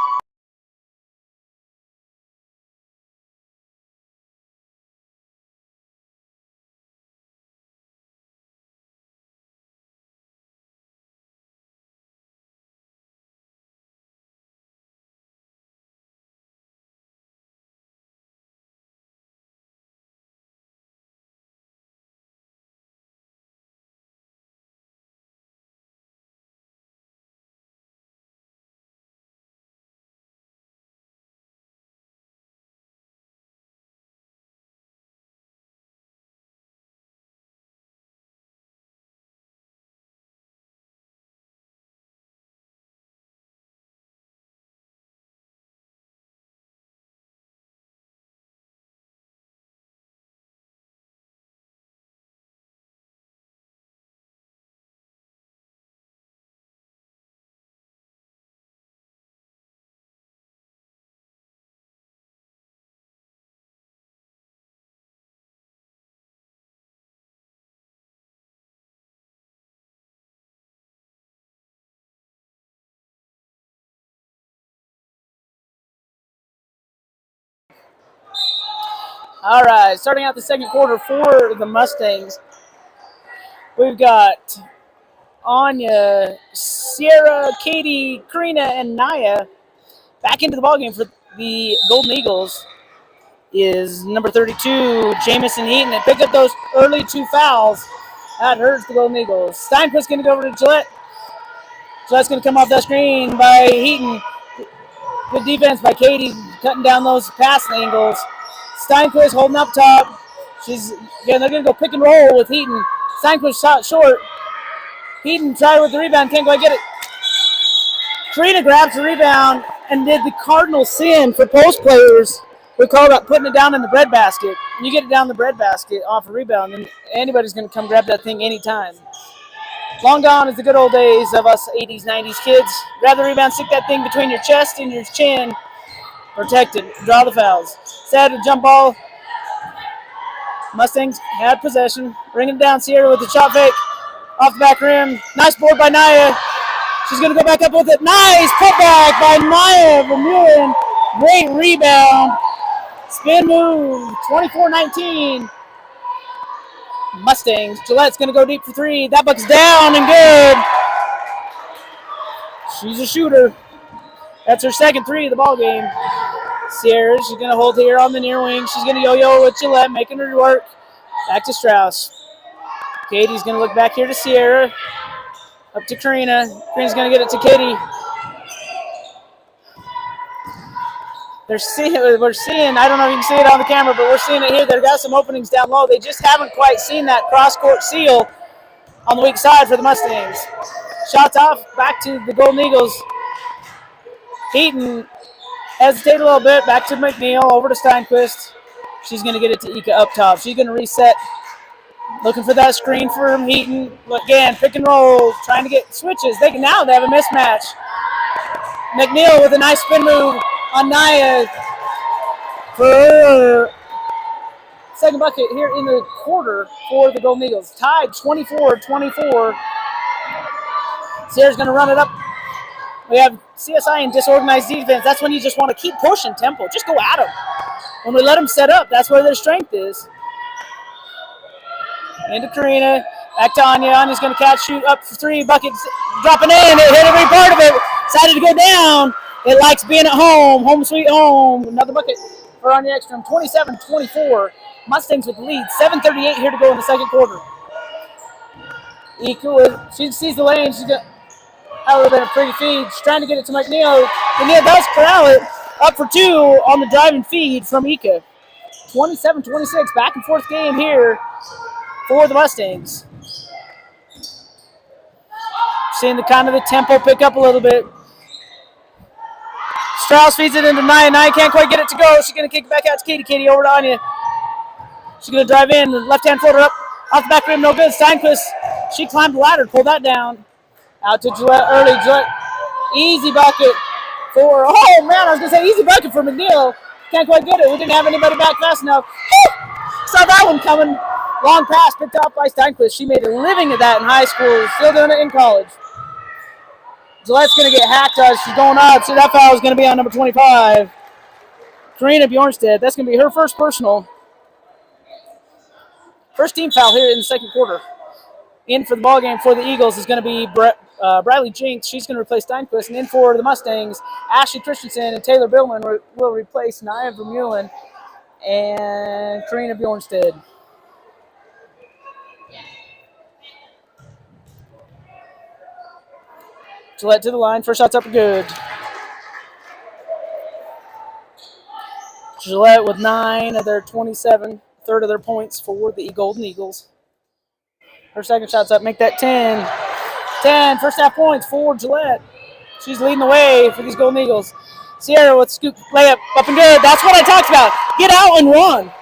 All right, starting out the second quarter for the Mustangs, we've got Anya, Sierra, Katie, Karina, and Naya back into the ballgame for the Golden Eagles. Is number 32, Jamison Heaton. They picked up those early two fouls. That hurts the Golden Eagles. Steinquist's going to go over to Gillette. Gillette's going to come off that screen by Heaton. Good defense by Katie, cutting down those passing angles. Steinquist holding up top. They're going to go pick and roll with Heaton. Steinquist shot short. Heaton tried with the rebound, can't quite get it. Karina grabs the rebound and did the cardinal sin for post players. We call that putting it down in the breadbasket. You get it down the breadbasket off a rebound, and anybody's going to come grab that thing anytime. Long gone is the good old days of us 80s, 90s kids. Grab the rebound, stick that thing between your chest and your chin. Protect it. Draw the fouls. Sad to jump ball. Mustangs had possession. Bringing it down. Sierra with the shot fake. Off the back rim. Nice board by Naya. She's going to go back up with it. Nice putback by Naya Vermeulen. Great rebound. Spin move. 24-19. Mustangs. Gillette's going to go deep for three. That buck's down and good. She's a shooter. That's her second three of the ball game. Sierra, she's going to hold here on the near wing. She's going to yo-yo with Gillette, making her work. Back to Strauss. Katie's going to look back here to Sierra. Up to Karina. Karina's going to get it to Katie. We're seeing, I don't know if you can see it on the camera, but we're seeing it here. They've got some openings down low. They just haven't quite seen that cross-court seal on the weak side for the Mustangs. Shots off, back to the Golden Eagles. Heaton hesitated a little bit, back to McNeil, over to Steinquist. She's going to get it to Ika up top. She's going to reset, looking for that screen for Heaton. Again, pick and roll, trying to get switches. They have a mismatch. McNeil with a nice spin move on Naya for her second bucket here in the quarter for the Golden Eagles. Tied 24-24. Sierra's going to run it up. We have CSI in disorganized defense. That's when you just want to keep pushing tempo. Just go at them. When we let them set up, that's where their strength is. Into Karina. Back to Anya. Anya's going to catch, shoot up for three. Buckets dropping in. It hit every part of it. Decided to go down. It likes being at home. Home sweet home. Another bucket for Anya Ekstrom. 27-24. Mustangs with the lead. 7:38 here to go in the second quarter. Ika, she sees the lane. She's got a little bit of pretty feed. She's trying to get it to McNeil. McNeil does corral it. Up for two on the driving feed from Ika. 27-26. Back and forth game here for the Mustangs. Seeing the kind of the tempo pick up a little bit. Strauss feeds it into Naya. Naya can't quite get it to go. She's going to kick it back out to Katie. Katie over to Anya. She's going to drive in. The left-hand floater up. Off the back rim, no good. Steinquist, she climbed the ladder, pulled that down. Out to Gillette early. Gillette, easy bucket for, oh man, I was going to say easy bucket for McNeil. Can't quite get it. We didn't have anybody back fast enough. Saw that one coming. Long pass picked off by Steinquist. She made a living at that in high school. Still doing it in college. Gillette's going to get hacked as she's going out. So that foul is going to be on number 25. Karina Bjornstedt. That's going to be her first personal. First team foul here in the second quarter. In for the ball game for the Eagles is going to be Bradley Jinks. She's going to replace Steinquist. And in for the Mustangs, Ashley Christensen and Taylor Billman will replace Naya Vermeulen and Karina Bjornstedt. Gillette to the line. First shot's up good. Gillette with 9 of their 27, third of their points for the Golden Eagles. Her second shot's up. Make that 10. 10 first half points for Gillette. She's leading the way for these Golden Eagles. Sierra with scoop layup up and good. That's what I talked about. Get out and run.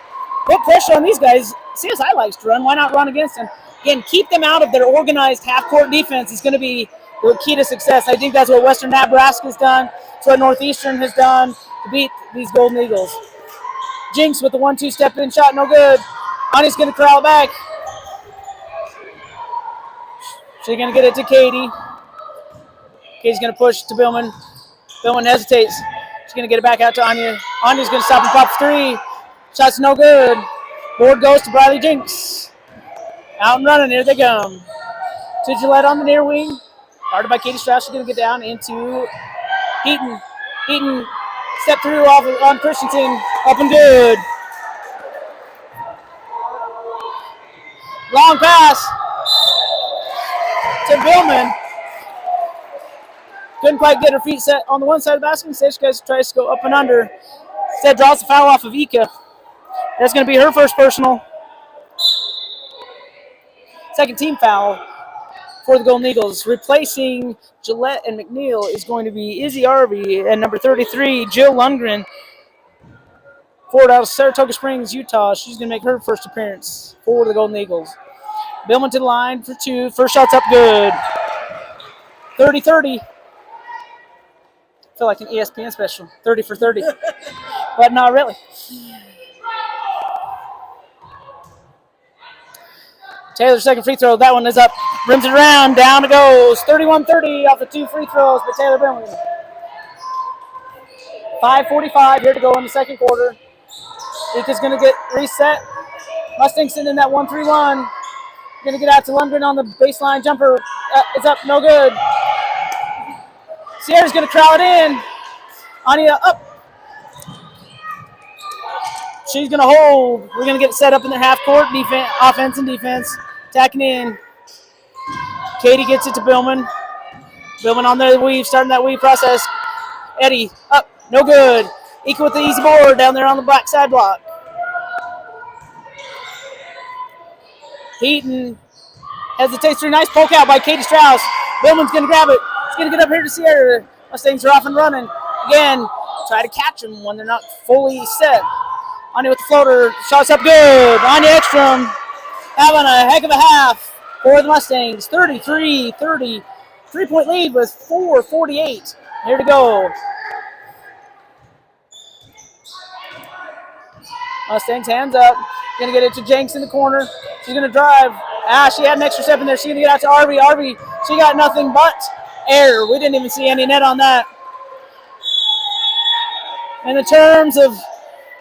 Put pressure on these guys. CSI likes to run. Why not run against them? Again, keep them out of their organized half-court defense is going to be the key to success. I think that's what Western Nebraska's done. That's what Northeastern has done to beat these Golden Eagles. Jinx with the 1-2 step-in shot, no good. Anya's going to corral back. She's going to get it to Katie. Katie's going to push to Billman. Billman hesitates. She's going to get it back out to Anya. Anya's going to stop and pop three. Shot's no good. Board goes to Bradley Jinks. Out and running, here they come. To Gillette on the near wing. Guarded by Katie Strauss. She's going to get down into Heaton. Heaton step through off on Christensen. Up and good. Long pass to Billman. Couldn't quite get her feet set on the one side of the basket. Instead, she tries to go up and under. Instead, draws the foul off of Ika. That's going to be her first personal. Second team foul for the Golden Eagles. Replacing Gillette and McNeil is going to be Izzy Arby and number 33, Jill Lundgren. Forward out of Saratoga Springs, Utah. She's going to make her first appearance for the Golden Eagles. Billman to the line for two. First shot's up good. 30-30. I feel like an ESPN special. 30 for 30. But not really. Taylor's second free throw. That one is up. Rims it around. Down it goes. 31-30 off the two free throws by Taylor Billman. 5:45 here to go in the second quarter. Ika's going to get reset. Mustangs sending that 1-3-1. Going to get out to Lundgren on the baseline jumper. It's up. No good. Sierra's going to crowd it in. Anya up. She's going to hold. We're going to get it set up in the half court. Defense, offense and defense. Attacking in. Katie gets it to Billman. Billman on the weave, starting that weave process. Eddie up. No good. Ika with the easy board down there on the back side block. Heaton hesitates through. Nice poke out by Katie Strauss. Billman's going to grab it. It's going to get up here to Sierra. Mustangs are off and running. Again, try to catch them when they're not fully set. Anya with the floater. Shot's up good. Anya Ekstrom having a heck of a half for the Mustangs. 33-30. 3-point lead with 4:48. Here to go. Mustangs hands up. Going to get it to Jenks in the corner. She's going to drive. She had an extra step in there. She's going to get out to Arby. Arby, she got nothing but air. We didn't even see any net on that. In the terms of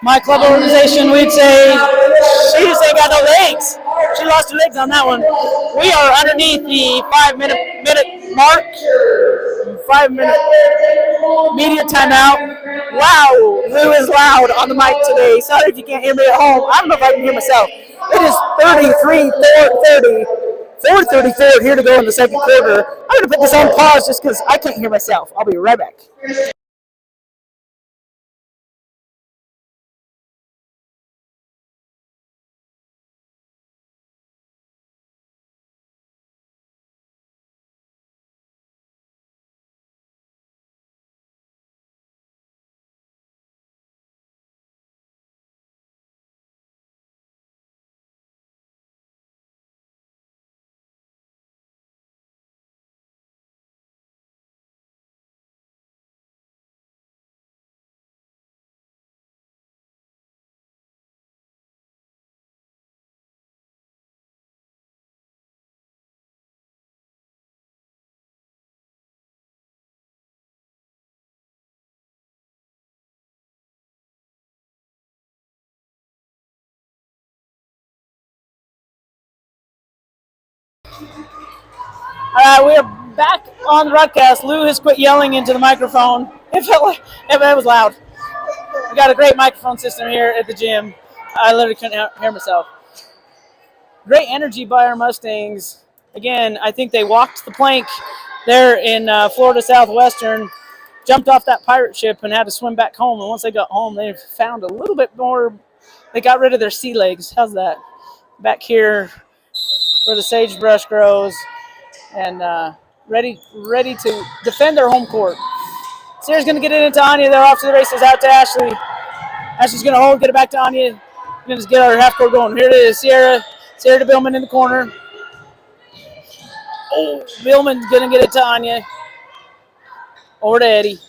my club organization, we'd say she just ain't got no legs. She lost her legs on that one. We are underneath the 5-minute mark. 5-minute media timeout. Wow, Lou is loud on the mic today. Sorry if you can't hear me at home. I don't know if I can hear myself. It is 33-30. 4:34 here to go in the second quarter. I'm going to put this on pause just because I can't hear myself. I'll be right back. All right, we are back on the broadcast. Lou has quit yelling into the microphone. It felt like it was loud. We got a great microphone system here at the gym. I literally couldn't hear myself. Great energy by our Mustangs. Again, I think they walked the plank there in Florida Southwestern, jumped off that pirate ship and had to swim back home. And once they got home, they found a little bit more. They got rid of their sea legs. How's that? Back here where the sagebrush grows. And ready to defend their home court. Sierra's going to get it into Anya. They're off to the races, out to Ashley. Ashley's going to hold, get it back to Anya. We're going to get our half court going. Here it is, Sierra. Sierra to Billman in the corner. Oh, Billman's going to get it to Anya. Over to Eddie.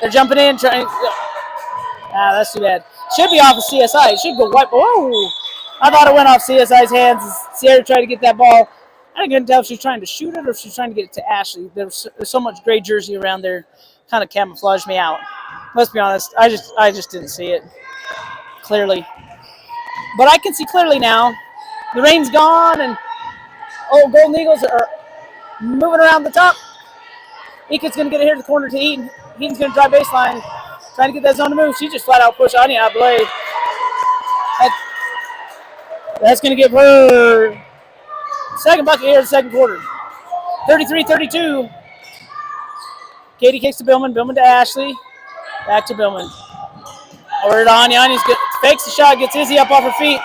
They're jumping in, trying. That's too bad. Should be off of CSI. It should go white. Whoa! I thought it went off CSI's hands. Sierra tried to get that ball. I couldn't tell if she was trying to shoot it or if she was trying to get it to Ashley. There's so much gray jersey around there, kind of camouflaged me out. Let's be honest, I just didn't see it clearly. But I can see clearly now. The rain's gone, and Golden Eagles are moving around the top. Ika's going to get it here to the corner to Eaton. Eaton's going to drive baseline, trying to get that zone to move. She just flat out pushed Anya out of the way. That's going to give her second bucket here in the second quarter. 33-32. Katie kicks to Billman. Billman to Ashley. Back to Billman. Over to Anya. Anya's good. Fakes the shot. Gets Izzy up off her feet.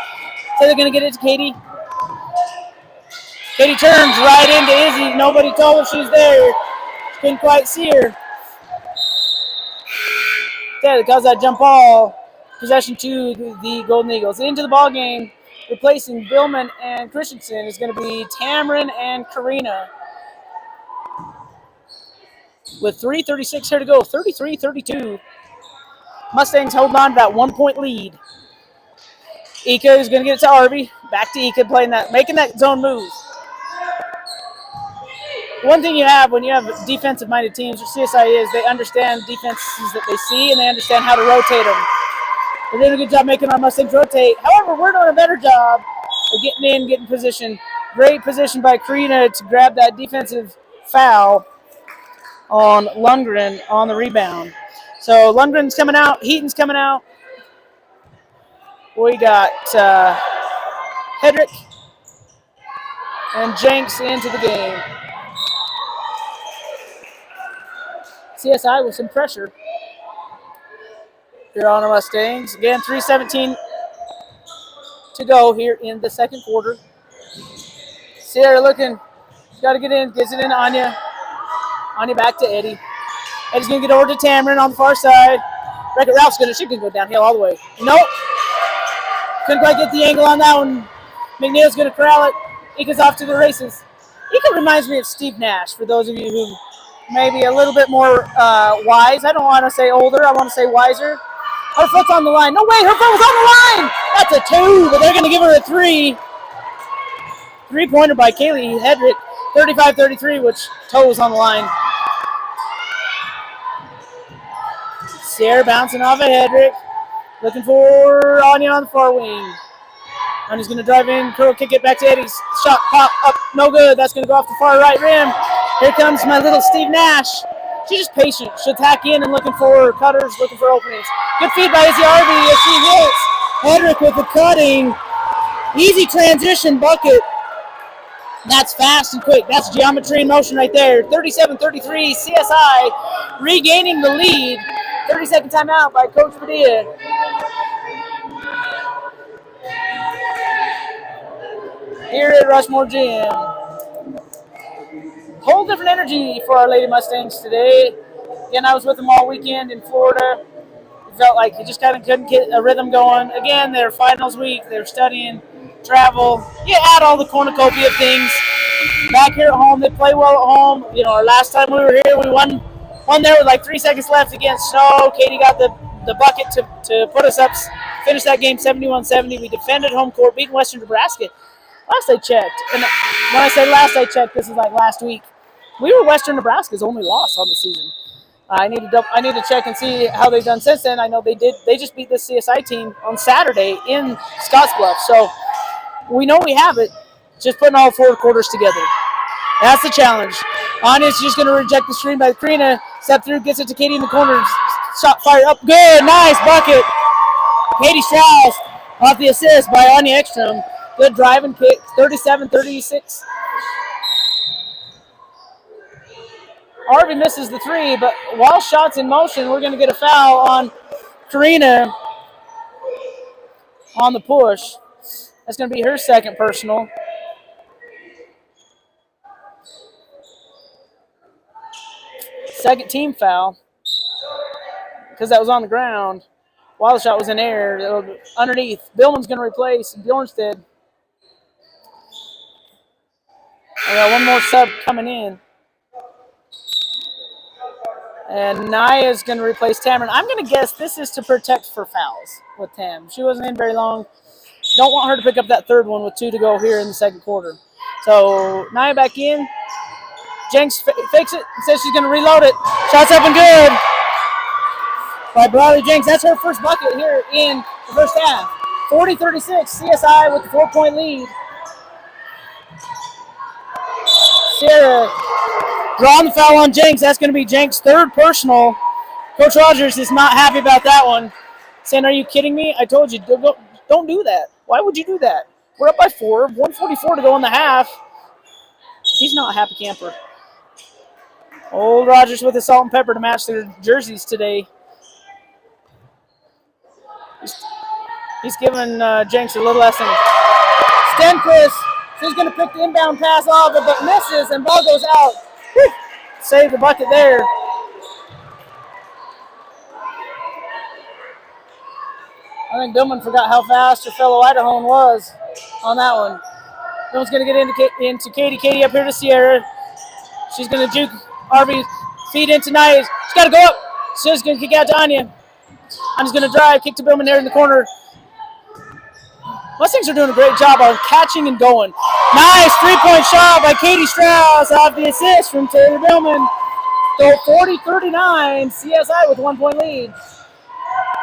So they're going to get it to Katie. Katie turns right into Izzy. Nobody told her she's there. She couldn't quite see her. Instead, because that jump ball. Possession to the Golden Eagles. Into the ball game. Replacing Billman and Christensen is going to be Tamron and Karina. With 3:36 here to go. 33-32. Mustangs holding on to that 1-point lead. Ika is going to get it to Arby. Back to Ika playing that, making that zone move. One thing you have when you have defensive-minded teams, or CSI is, they understand defenses that they see and they understand how to rotate them. They're doing a good job making our Mustangs rotate. However, we're doing a better job of getting in, getting position. Great position by Karina to grab that defensive foul on Lundgren on the rebound. So Lundgren's coming out. Heaton's coming out. We got Hedrick and Jenks into the game. CSI with some pressure here on the Mustangs. Again, 3:17 to go here in the second quarter. Sierra looking, got to get in, gets it in to Anya. Anya back to Eddie. Eddie's going to get over to Tamron on the far side. Wreck-It Ralph's going to, she can go downhill all the way. Nope. Couldn't quite get the angle on that one. McNeil's going to corral it. Ika's off to the races. Ika reminds me of Steve Nash, for those of you who may be a little bit more wise. I don't want to say older. I want to say wiser. Her foot's on the line. No way, her foot was on the line. That's a 2, but they're going to give her a 3. 3-pointer by Kaylee Hedrick. 35-33, which toe was on the line. Sierra bouncing off of Hedrick. Looking for Anya on the far wing. Anya's going to drive in, curl, kick it back to Eddie's. Shot, pop, up, no good. That's going to go off the far right rim. Here comes my little Steve Nash. She's just patient. She'll tack in and looking for cutters, looking for openings. Good feed by Izzy Arby as she hits. Hedrick with the cutting. Easy transition bucket. That's fast and quick. That's geometry in motion right there. 37-33, CSI regaining the lead. 30-second timeout by Coach Padilla. Here at Rushmore Gym. Whole different energy for our Lady Mustangs today. Again, I was with them all weekend in Florida. It felt like you just kind of couldn't get a rhythm going. Again, they're finals week. They're studying, travel. You add all the cornucopia of things. Back here at home, they play well at home. You know, our last time we were here, we won there with like 3 seconds left against Snow. Katie got the bucket to put us up, finish that game 71-70. We defended home court, beating Western Nebraska. Last I checked, and when I say last I checked, this is like last week. We were Western Nebraska's only loss on the season. I need to check and see how they've done since then. I know they did. They just beat this CSI team on Saturday in Scottsbluff. So we know we have it. Just putting all 4 quarters together. That's the challenge. Anya's just going to reject the screen by Karina. Step through, gets it to Katie in the corner. Shot fired up. Good, nice bucket. Katie Strauss off the assist by Anya Ekstrom. Good drive and kick. 37-36. Arby misses the 3, but while shots in motion, we're going to get a foul on Karina on the push. That's going to be her second personal. Second team foul because that was on the ground while the shot was in air. Underneath. Billman's going to replace Bjornstead. I got one more sub coming in. And Naya's going to replace Tamron. I'm going to guess this is to protect for fouls with Tam. She wasn't in very long. Don't want her to pick up that third one with 2 to go here in the second quarter. So Naya back in. Jenks fakes it and says she's going to reload it. Shots up and good by Bradley Jenks. That's her first bucket here in the first half. 40-36, CSI with the 4-point lead. Sarah drawing the foul on Jenks. That's going to be Jenks' third personal. Coach Rogers is not happy about that one. Saying, are you kidding me? I told you, don't do that. Why would you do that? We're up by 4, 1:44 to go in the half. He's not a happy camper. Old Rogers with the salt and pepper to match their jerseys today. He's giving Jenks a little lesson. Stenquist, she's going to pick the inbound pass off, but misses, and ball goes out. Whew. Save the bucket there. I think Billman forgot how fast her fellow Idahoan was on that one. Billman's going to get into Katie. Katie up here to Sierra. She's going to juke Arby, feed into Nia. She's got to go up. She's going to kick out to Anya. Anya's going to drive, kick to Billman there in the corner. Mustangs are doing a great job on catching and going. Nice three-point shot by Katie Strauss off the assist from Taylor Billman. So 40-39, CSI with 1 point lead.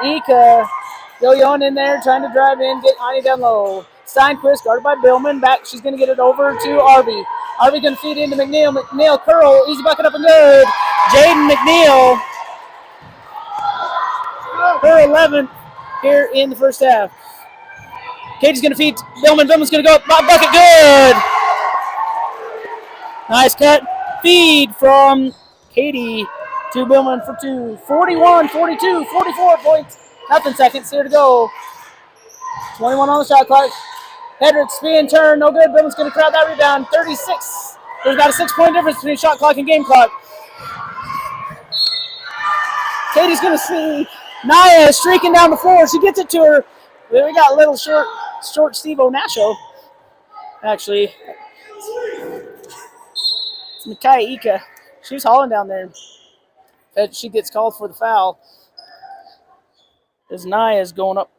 Ika yo-yoing in there, trying to drive in, get Anya down low. Steinquist guarded by Billman. Back, she's going to get it over to Arby. Arby going to feed into McNeil. McNeil curl, easy bucket up and good. Jaden McNeil, her 11th here in the first half. Katie's going to feed Billman. Billman's going to go up. Bucket good. Nice cut. Feed from Katie to Billman for 2. 41, 42, 44 points. Nothing seconds here to go. 21 on the shot clock. Hedrick spin turn. No good. Billman's going to crowd that rebound. 36. There's about a 6-point difference between shot clock and game clock. Katie's going to see Nia streaking down the floor. She gets it to her. We got a little short Steve Onasho. Actually, it's Mikai Ika. She was hauling down there. She gets called for the foul. As Nia is going up.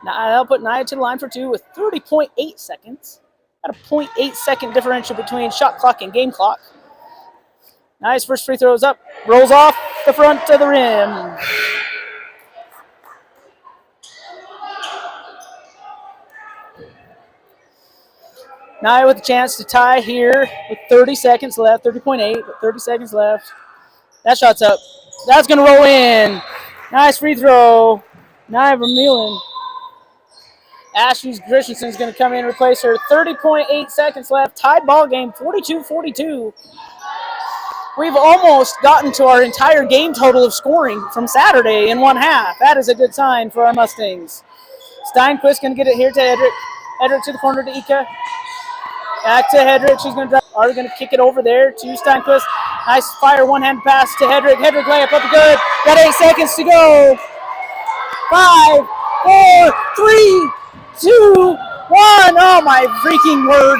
Now that'll put Nia to the line for 2 with 30.8 seconds. Got a 0.8 second differential between shot clock and game clock. Nia's first free throw is up. Rolls off the front of the rim. Nia with a chance to tie here with 30 seconds left. 30.8, but 30 seconds left. That shot's up. That's going to roll in. Nice free throw. Nia Vermeulen. Ashley Christensen is going to come in and replace her. 30.8 seconds left. Tied ball game, 42-42. We've almost gotten to our entire game total of scoring from Saturday in one half. That is a good sign for our Mustangs. Steinquist going to get it here to Hedrick. Hedrick to the corner to Ika. Back to Hedrick. She's going to drive. Are we going to kick it over there to Steinquist? Nice fire one-hand pass to Hedrick. Hedrick layup up good. Got 8 seconds to go. 5, 4, 3, 2, 1. Oh, my freaking word.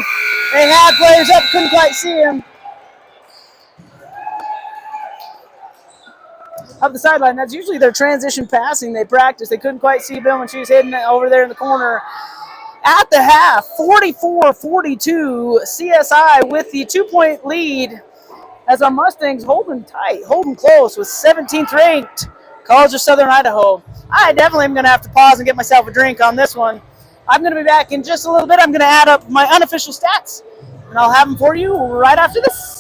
They had players up. Couldn't quite see him. Up the sideline. That's usually their transition passing. They practice. They couldn't quite see Bill when she was hitting it over there in the corner. At the half, 44-42, CSI with the 2-point lead as our Mustangs holding tight, holding close with 17th ranked College of Southern Idaho. I definitely am going to have to pause and get myself a drink on this one. I'm going to be back in just a little bit. I'm going to add up my unofficial stats, and I'll have them for you right after this.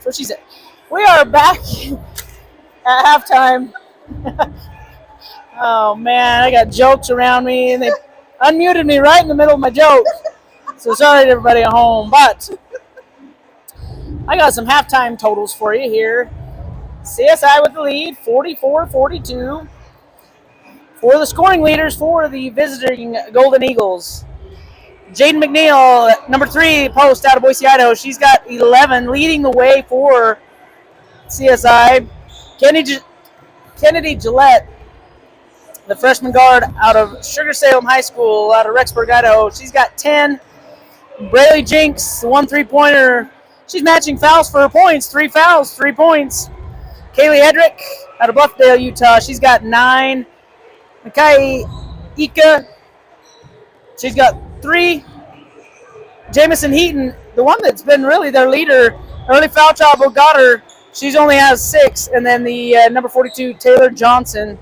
That's what she said. We are back at halftime. Oh man, I got jokes around me, and they unmuted me right in the middle of my joke. So sorry to everybody at home, but I got some halftime totals for you here. CSI with the lead, 44-42. For the scoring leaders for the visiting Golden Eagles, Jaden McNeil, number 3 post out of Boise, Idaho. She's got 11, leading the way for CSI. Kennedy Gillette, the freshman guard out of Sugar Salem High School out of Rexburg, Idaho. She's got 10. Braylee Jinks, the 1 3-pointer. She's matching fouls for her points. 3 fouls, 3 points. Kaylee Hedrick out of Bluffdale, Utah. She's got 9. Makai Ika, she's got 3. Jamison Heaton, the one that's been really their leader, early foul trouble got her. She's only has 6. And then the number 42, Taylor Johnson,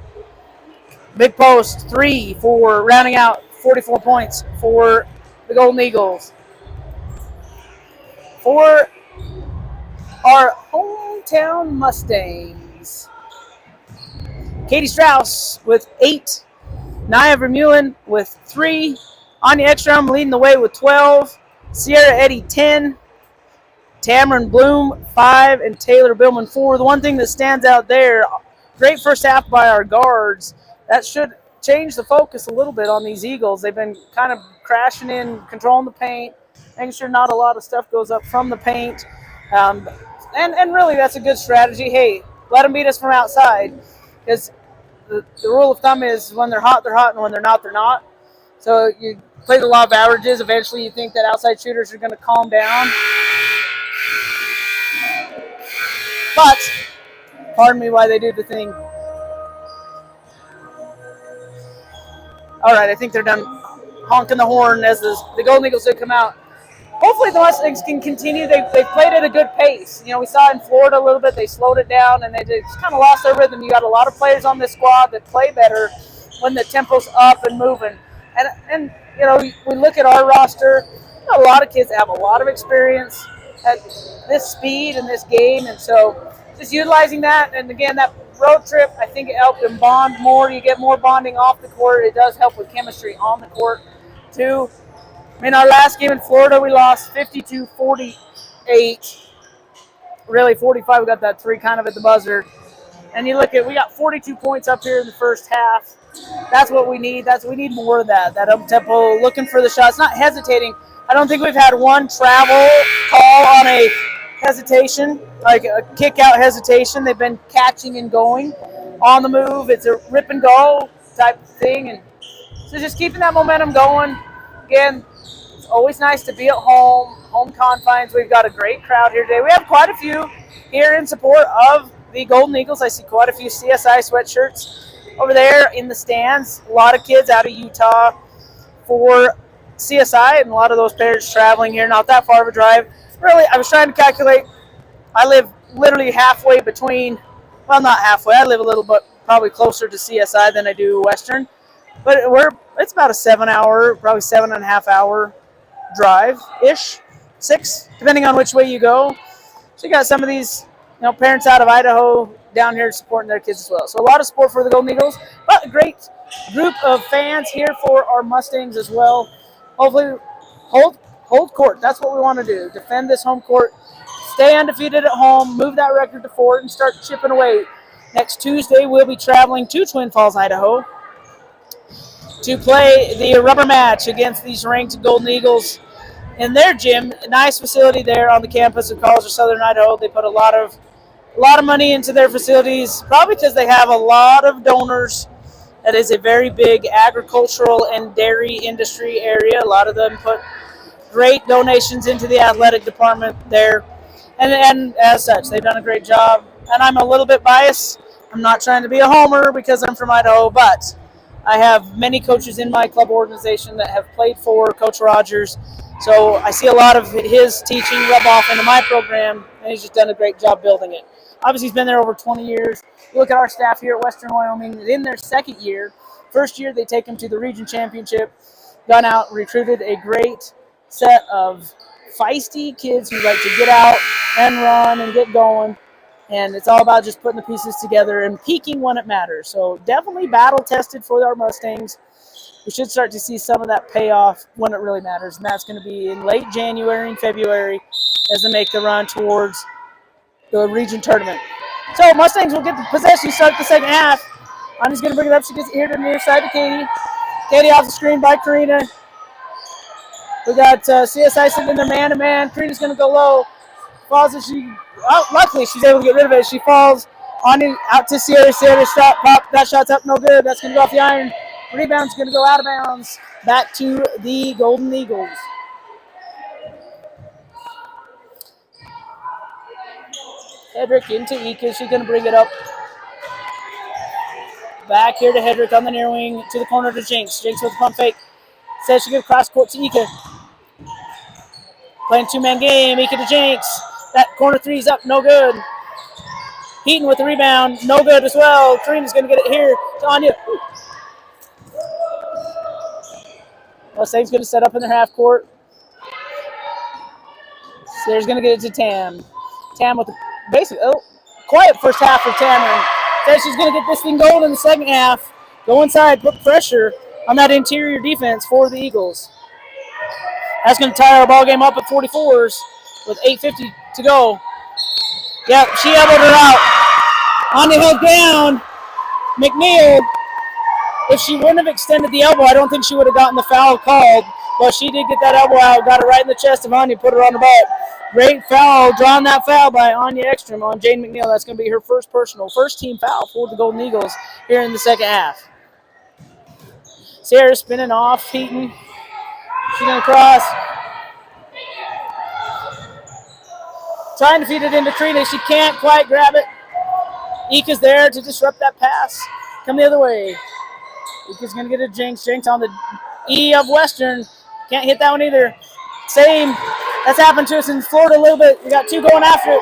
big post, 3 for rounding out 44 points for the Golden Eagles. For our hometown Mustangs, Katie Strauss with 8. Nia Vermeulen with 3. Anya Ekstrom leading the way with 12. Sierra Eddy 10. Tamron Bloom 5. And Taylor Billman 4. The one thing that stands out there, great first half by our guards. That should change the focus a little bit on these Eagles. They've been kind of crashing in, controlling the paint, making sure not a lot of stuff goes up from the paint. And really, that's a good strategy. Hey, let them beat us from outside. Because the rule of thumb is when they're hot, and when they're not, they're not. So you play the law of averages. Eventually, you think that outside shooters are going to calm down. But, pardon me while they do the thing. All right, I think they're done honking the horn as the Golden Eagles have come out. Hopefully the Mustangs can continue. They've played at a good pace. You know, we saw in Florida a little bit. They slowed it down, and they just kind of lost their rhythm. You got a lot of players on this squad that play better when the tempo's up and moving. And you know, we look at our roster, a lot of kids that have a lot of experience at this speed and this game. And so just utilizing that. And, again, that road trip, I think it helped them bond more. You get more bonding off the court. It does help with chemistry on the court, too. In our last game in Florida, we lost 52-48. Really, 45, we got that 3 kind of at the buzzer. And you look at, we got 42 points up here in the first half. That's what we need. We need more of that up-tempo, looking for the shots, not hesitating. I don't think we've had one travel call on a hesitation, like a kick-out hesitation. They've been catching and going on the move. It's a rip-and-go type of thing. And so just keeping that momentum going. Again, it's always nice to be at home confines. We've got a great crowd here today. We have quite a few here in support of the Golden Eagles. I see quite a few CSI sweatshirts over there in the stands. A lot of kids out of Utah for CSI, and a lot of those parents traveling here, not that far of a drive. Really, I was trying to calculate. I live literally halfway between, well, not halfway. I live a little bit probably closer to CSI than I do Western. But it's about a 7-hour, probably 7.5-hour drive-ish, 6, depending on which way you go. So you got some of these, parents out of Idaho down here supporting their kids as well. So a lot of support for the Golden Eagles, but a great group of fans here for our Mustangs as well. Hopefully hold court. That's what we want to do. Defend this home court, stay undefeated at home, move that record to 4, and start chipping away. Next Tuesday, we'll be traveling to Twin Falls, Idaho, to play the rubber match against these ranked Golden Eagles in their gym. A nice facility there on the campus of College of Southern Idaho. They put a lot of money into their facilities, probably because they have a lot of donors. That is a very big agricultural and dairy industry area. A lot of them put great donations into the athletic department there. And as such, they've done a great job. And I'm a little bit biased. I'm not trying to be a homer because I'm from Idaho, but I have many coaches in my club organization that have played for Coach Rogers. So I see a lot of his teaching rub off into my program, and he's just done a great job building it. Obviously, he's been there over 20 years. You look at our staff here at Western Wyoming, in their second year. First year, they take them to the region championship, gone out, recruited a great set of feisty kids who like to get out and run and get going. And it's all about just putting the pieces together and peaking when it matters. So definitely battle-tested for our Mustangs. We should start to see some of that payoff when it really matters. And that's going to be in late January and February as they make the run towards the region tournament. So Mustangs will get the possession, start the second half. Anya's going to bring it up. She gets it here to the near side to Katie. Katie off the screen by Karina. We got CSI sitting in there man-to-man. Karina's going to go low. Falls as she, luckily she's able to get rid of it. She falls on it, out to Sierra. Sierra shot, pop. That shot's up, no good. That's going to go off the iron. Rebound's going to go out of bounds. Back to the Golden Eagles. Hedrick into Ika. She's going to bring it up. Back here to Hedrick on the near wing. To the corner to Jinx. Jinx with the pump fake. Says she going to cross court to Ika. Playing two-man game. Ika to Jinx. That corner three's up. No good. Heaton with the rebound. No good as well. Karina's going to get it here to Anya. Mustangs going to set up in their half court. Sayre's going to get it to Tam. Tam with the basically quiet first half for Tamron. Says she's going to get this thing going in the second half. Go inside, put pressure on that interior defense for the Eagles. That's going to tie our ball game up at 44s with 8:50 to go. Yep, she elbowed her out. Anya held down. McNeil, if she wouldn't have extended the elbow, I don't think she would have gotten the foul called. But she did get that elbow out, got it right in the chest of Anya, put her on the butt. Great foul, drawing that foul by Anya Ekstrom on Jane McNeil. That's going to be her first team foul for the Golden Eagles here in the second half. Sarah spinning off, Heaton. She's going to cross. Trying to feed it into Karina. She can't quite grab it. Ika's there to disrupt that pass. Come the other way. Ika's going to get a Jinx. Jinx on the E of Western. Can't hit that one either. Same. That's happened to us in Florida a little bit. We got two going after it.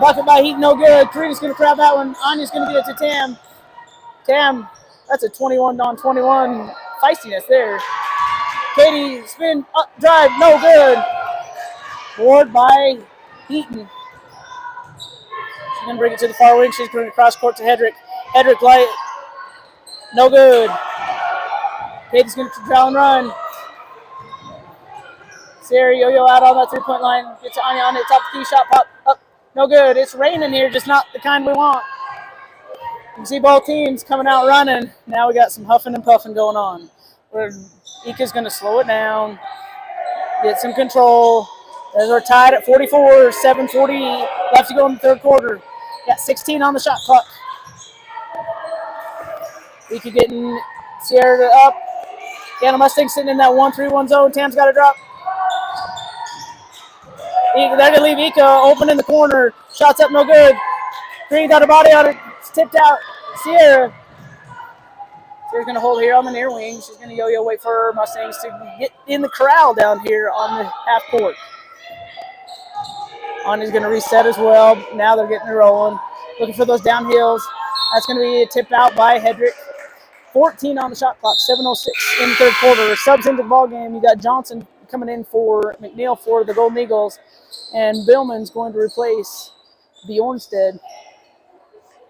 Bucket by Heaton, no good. Karina's going to grab that one. Anya's going to get it to Tam. Tam, that's a 21-on-21 feistiness there. Katie, spin, up, drive, no good. Board by Heaton. She's going to bring it to the far wing. She's going to cross court to Hedrick. Hedrick light, no good. Katie's going to draw and run. Sarah yo-yo out on that three-point line. Get to Anya on the top of the key shot, pop up. No good. It's raining here, just not the kind we want. You can see both teams coming out running. Now we got some huffing and puffing going on. Where Ika's going to slow it down, get some control. As we're tied at 44, 7:40 left to go in the third quarter. Got 16 on the shot clock. Ika getting Sierra up. Anna Mustang sitting in that 1-3-1 zone. Tam's got to drop. They're going to leave Ika open in the corner. Shots up, no good. Green got her body on it. It's tipped out. Sierra's going to hold here on the near wing. She's going to yo-yo, wait for her Mustangs to get in the corral down here on the half court. Anya's going to reset as well. Now they're getting it rolling. Looking for those downhills. That's going to be a tip out by Hedrick. 14 on the shot clock, 7:06 in the third quarter. Subs into the ball game. You got Johnson coming in for McNeil for the Golden Eagles, and Billman's going to replace Bjornstead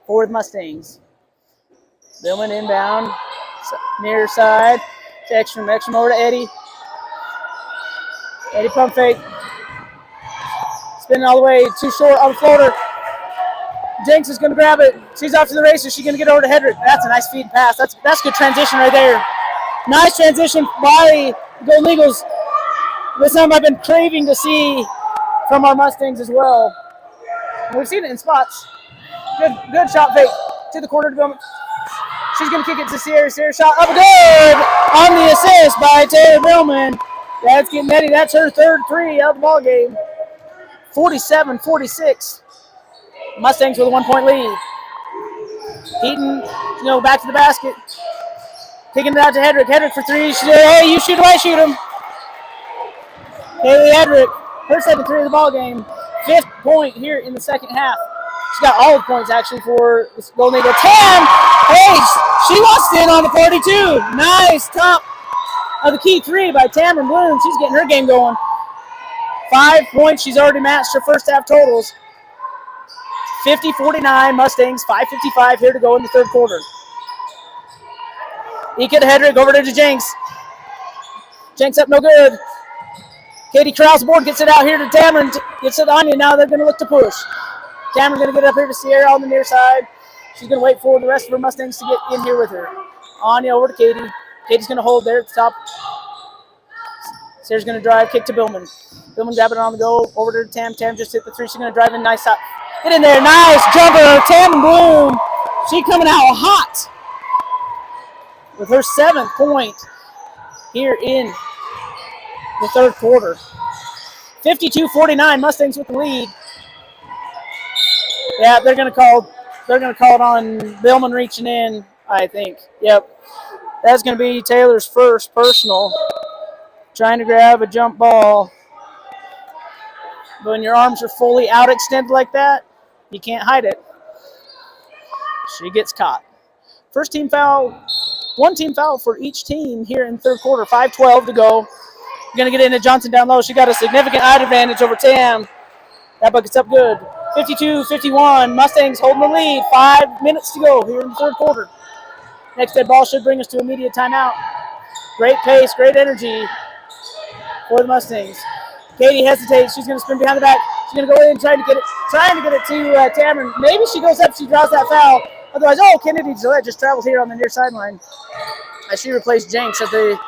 for the Mustangs. Billman inbound, near side to Ekstrom. Ekstrom over to Eddie. Eddie pump fake. Spinning all the way, too short on the floater. Jinx is going to grab it. She's off to the races. She's going to get over to Hedrick. That's a nice feed pass. That's good transition right there. Nice transition by the Golden Eagles. This time I've been craving to see from our Mustangs as well. And we've seen it in spots. Good shot fake to the corner to Billman. She's going to kick it to Sierra. Sierra shot up good on the assist by Taylor Billman. That's getting Eddie. That's her third three out of the ball game. 47-46. Mustangs with a 1-point lead. Heaton, back to the basket. Kicking it out to Hedrick. Hedrick for three. She said, hey, you shoot him, I shoot him. Haley Hedrick, her second three of the ball game. 5th point here in the second half. She got all the points, actually, for the Golden Eagle. Tam, hey, she lost in on the 42. Nice top of the key three by Tamron Bloom. She's getting her game going. 5 points. She's already matched her first half totals. 50-49 Mustangs, 5:55 here to go in the third quarter. Ika to Hedrick, over to Jenks. Jenks up, no good. Katie Krause board gets it out here to Cameron. Gets it on you. Now they're going to look to push. Cameron going to get it up here to Sierra on the near side. She's going to wait for the rest of her Mustangs to get in here with her. Anya over to Katie. Katie's going to hold there at the top. Sierra's going to drive, kick to Billman. Billman grabbing it on the go. Over to Tam. Tam just hit the three. She's going to drive in. Nice shot. Get in there. Nice jumper. Tam Bloom. She coming out hot with her 7th point here in the third quarter. 52-49, Mustangs with the lead. Yeah, they're gonna call it on Billman reaching in, I think. Yep. That's gonna be Taylor's first personal. Trying to grab a jump ball. But when your arms are fully out extended like that, you can't hide it. She gets caught. First team foul. One team foul for each team here in third quarter. 5:12 to go. Going to get into Johnson down low. She got a significant height advantage over Tam. That bucket's up good. 52-51. Mustangs holding the lead. 5 minutes to go here in the third quarter. Next dead ball should bring us to immediate timeout. Great pace, great energy for the Mustangs. Katie hesitates. She's going to spin behind the back. She's going to go in trying to get it to Cameron. Maybe she goes up. She draws that foul. Otherwise, Kennedy Gillette just travels here on the near sideline as she replaced Jenks at the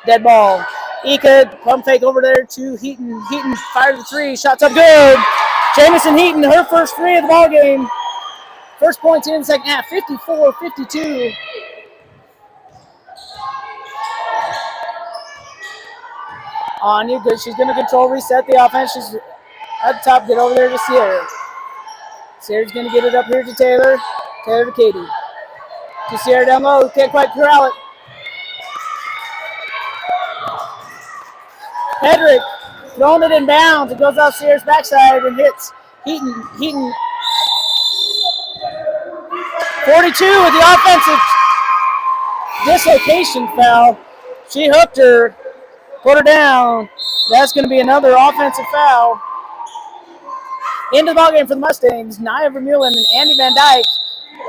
dead ball. Ika, pump fake over there to Heaton. Heaton fired the three. Shots up good. Jamison Heaton, her first three of the ball game. First points in the second half, 54-52. Anya, good. She's going to control, reset the offense. She's at the top. Get over there to Sierra. Sierra's going to get it up here to Taylor. Taylor to Katie. To Sierra down low. Can't quite corral it. Hedrick throwing it in bounds. It goes off Sierra's backside and hits Heaton. Heaton 42 with the offensive dislocation foul. She hooked her, put her down. That's going to be another offensive foul. Into the ballgame for the Mustangs. Nia Vermeulen and Andy Van Dyke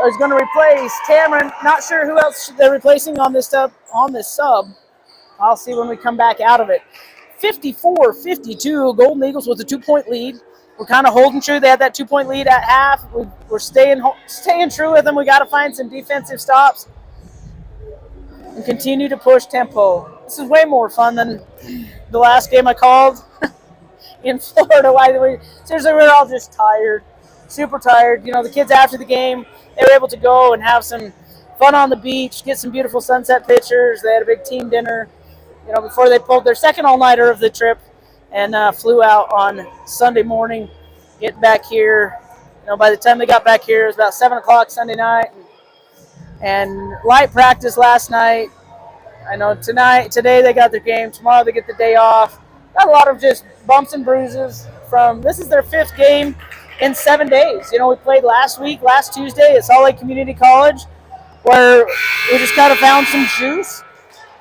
is going to replace Cameron. Not sure who else they're replacing on this sub. I'll see when we come back out of it. 54-52. Golden Eagles with a 2-point lead. We're kind of holding true. They had that 2-point lead at half. We're staying true with them. We got to find some defensive stops and continue to push tempo. This is way more fun than the last game I called in Florida. Seriously, we were all just tired, super tired. You know, the kids after the game, they were able to go and have some fun on the beach, get some beautiful sunset pictures. They had a big team dinner, you know, before they pulled their second all-nighter of the trip and flew out on Sunday morning. Get back here, you know, by the time they got back here, it was about 7 o'clock Sunday night. And light practice last night. I know today they got their game. Tomorrow they get the day off. Got a lot of just bumps and bruises from, this is their 5th game in 7 days. You know, we played last Tuesday at Salt Lake Community College, where we just kind of found some juice,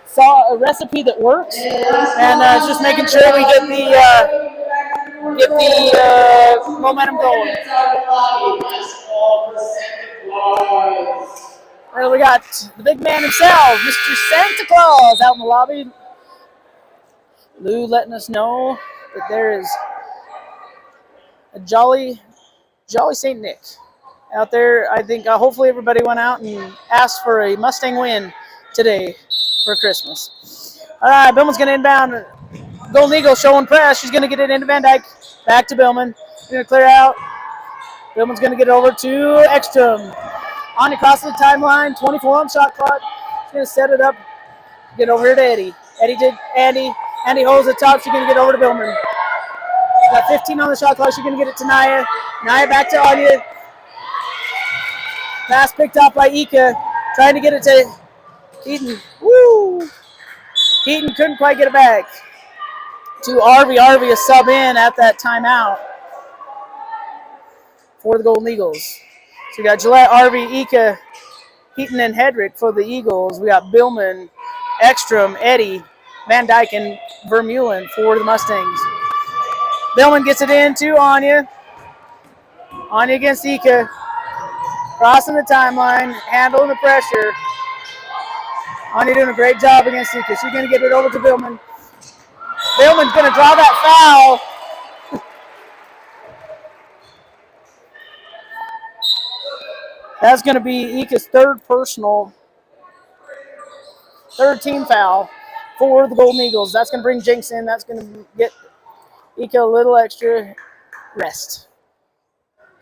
saw a recipe that works, and it's just making sure we get the momentum going. Well, we got the big man himself, Mr. Santa Claus, out in the lobby. Lou letting us know that there is a jolly St. Nick out there. I think hopefully everybody went out and asked for a Mustang win today for Christmas. All right, Billman's going to inbound. Golden Eagle showing press. She's going to get it into Van Dyke. Back to Billman. She's going to clear out. Billman's going to get it over to Ekstrom. On across the timeline, 24 on shot clock. She's going to set it up. Get over here to Eddie. Andy holds the top. She's going to get over to Billman. She's got 15 on the shot clock. She's going to get it to Nia. Nia back to Anya. Pass picked up by Ika. Trying to get it to Heaton. Woo! Heaton couldn't quite get it back to Arvey. Arvey is sub in at that timeout for the Golden Eagles. So we got Gillette, Arvey, Ika, Heaton, and Hedrick for the Eagles. We got Billman, Ekstrom, Eddie, Van Dyke, and Vermeulen for the Mustangs. Billman gets it in to Anya. Anya against Ika. Crossing the timeline, handling the pressure. Anya doing a great job against Ika. She's going to get it over to Billman. Billman's going to draw that foul. That's going to be Ika's third team foul for the Golden Eagles. That's going to bring Jinx in. That's going to get Ika a little extra rest.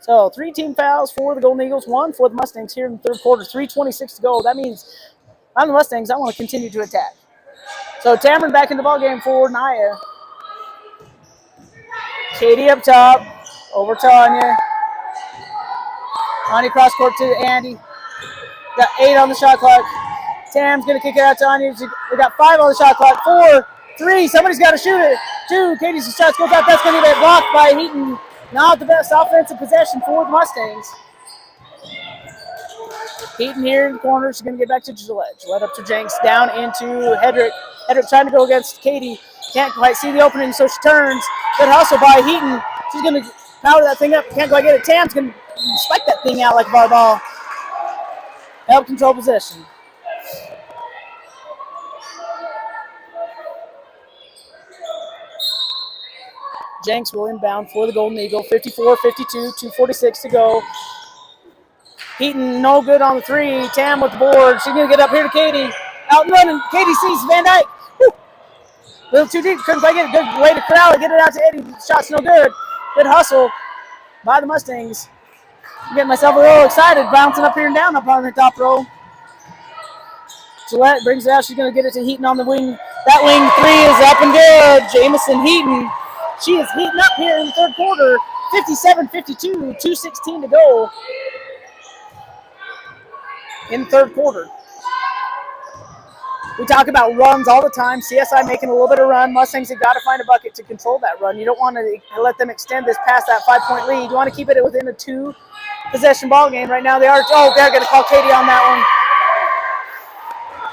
So 3 team fouls for the Golden Eagles, 1 for the Mustangs here in the third quarter. 3:26 to go. That means I'm the Mustangs. I want to continue to attack. So Tamron back in the ballgame for Naya. Katie up top. Over to Anya. Anya cross court to Andy. Got 8 on the shot clock. Tam's going to kick it out to Anya. We got 5 on the shot clock. 4, 3. Somebody's got to shoot it. 2. Katie's shot goes out. That's going to get blocked by Heaton. Not the best offensive possession for the Mustangs. Heaton here in the corner. She's going to get back to Gillette. Gillette up to Jenks. Down into Hedrick. Hedrick trying to go against Katie. Can't quite see the opening, so she turns. Good hustle by Heaton. She's going to power that thing up. Can't quite get it. Tam's going to spike that thing out like a barball. Help control possession. Jenks will inbound for the Golden Eagle. 54-52, 2:46 to go. Heaton no good on the 3. Tam with the board. She's going to get up here to Katie. Out and running. Katie sees Van Dyke. Woo. A little too deep. Couldn't quite get a good way to corral it. Get it out to Eddie. Shot's no good. Good hustle by the Mustangs. I'm getting myself a little excited. Bouncing up here and down up on the top row. Gillette brings it out. She's going to get it to Heaton on the wing. That wing 3 is up and good. Jamison Heaton. She is heating up here in the third quarter. 57-52, 2:16 to go in the third quarter. We talk about runs all the time. CSI making a little bit of run. Mustangs have got to find a bucket to control that run. You don't want to let them extend this past that 5-point lead. You want to keep it within a 2-possession ball game. Right now they are. Oh, they're going to call Katie on that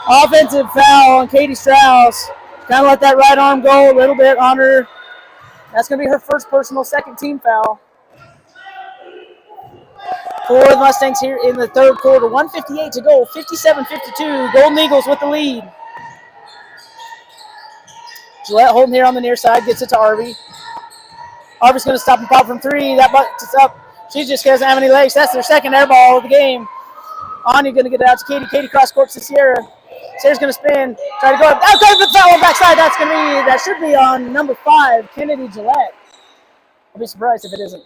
one. Offensive foul on Katie Strauss. Kind of let that right arm go a little bit on her. That's going to be her first personal, second team foul for the Mustangs here in the third quarter. 1:58 to go, 57-52. Golden Eagles with the lead. Gillette holding here on the near side, gets it to Arby. Arby's going to stop and pop from 3. That bucket's up. She just doesn't have any legs. That's their second air ball of the game. Anya going to get it out to Katie. Katie cross court to Sierra. Sierra's going to spin, try to go up. Outside the foul on backside. That should be on number 5, Kennedy Gillette. I'll be surprised if it isn't,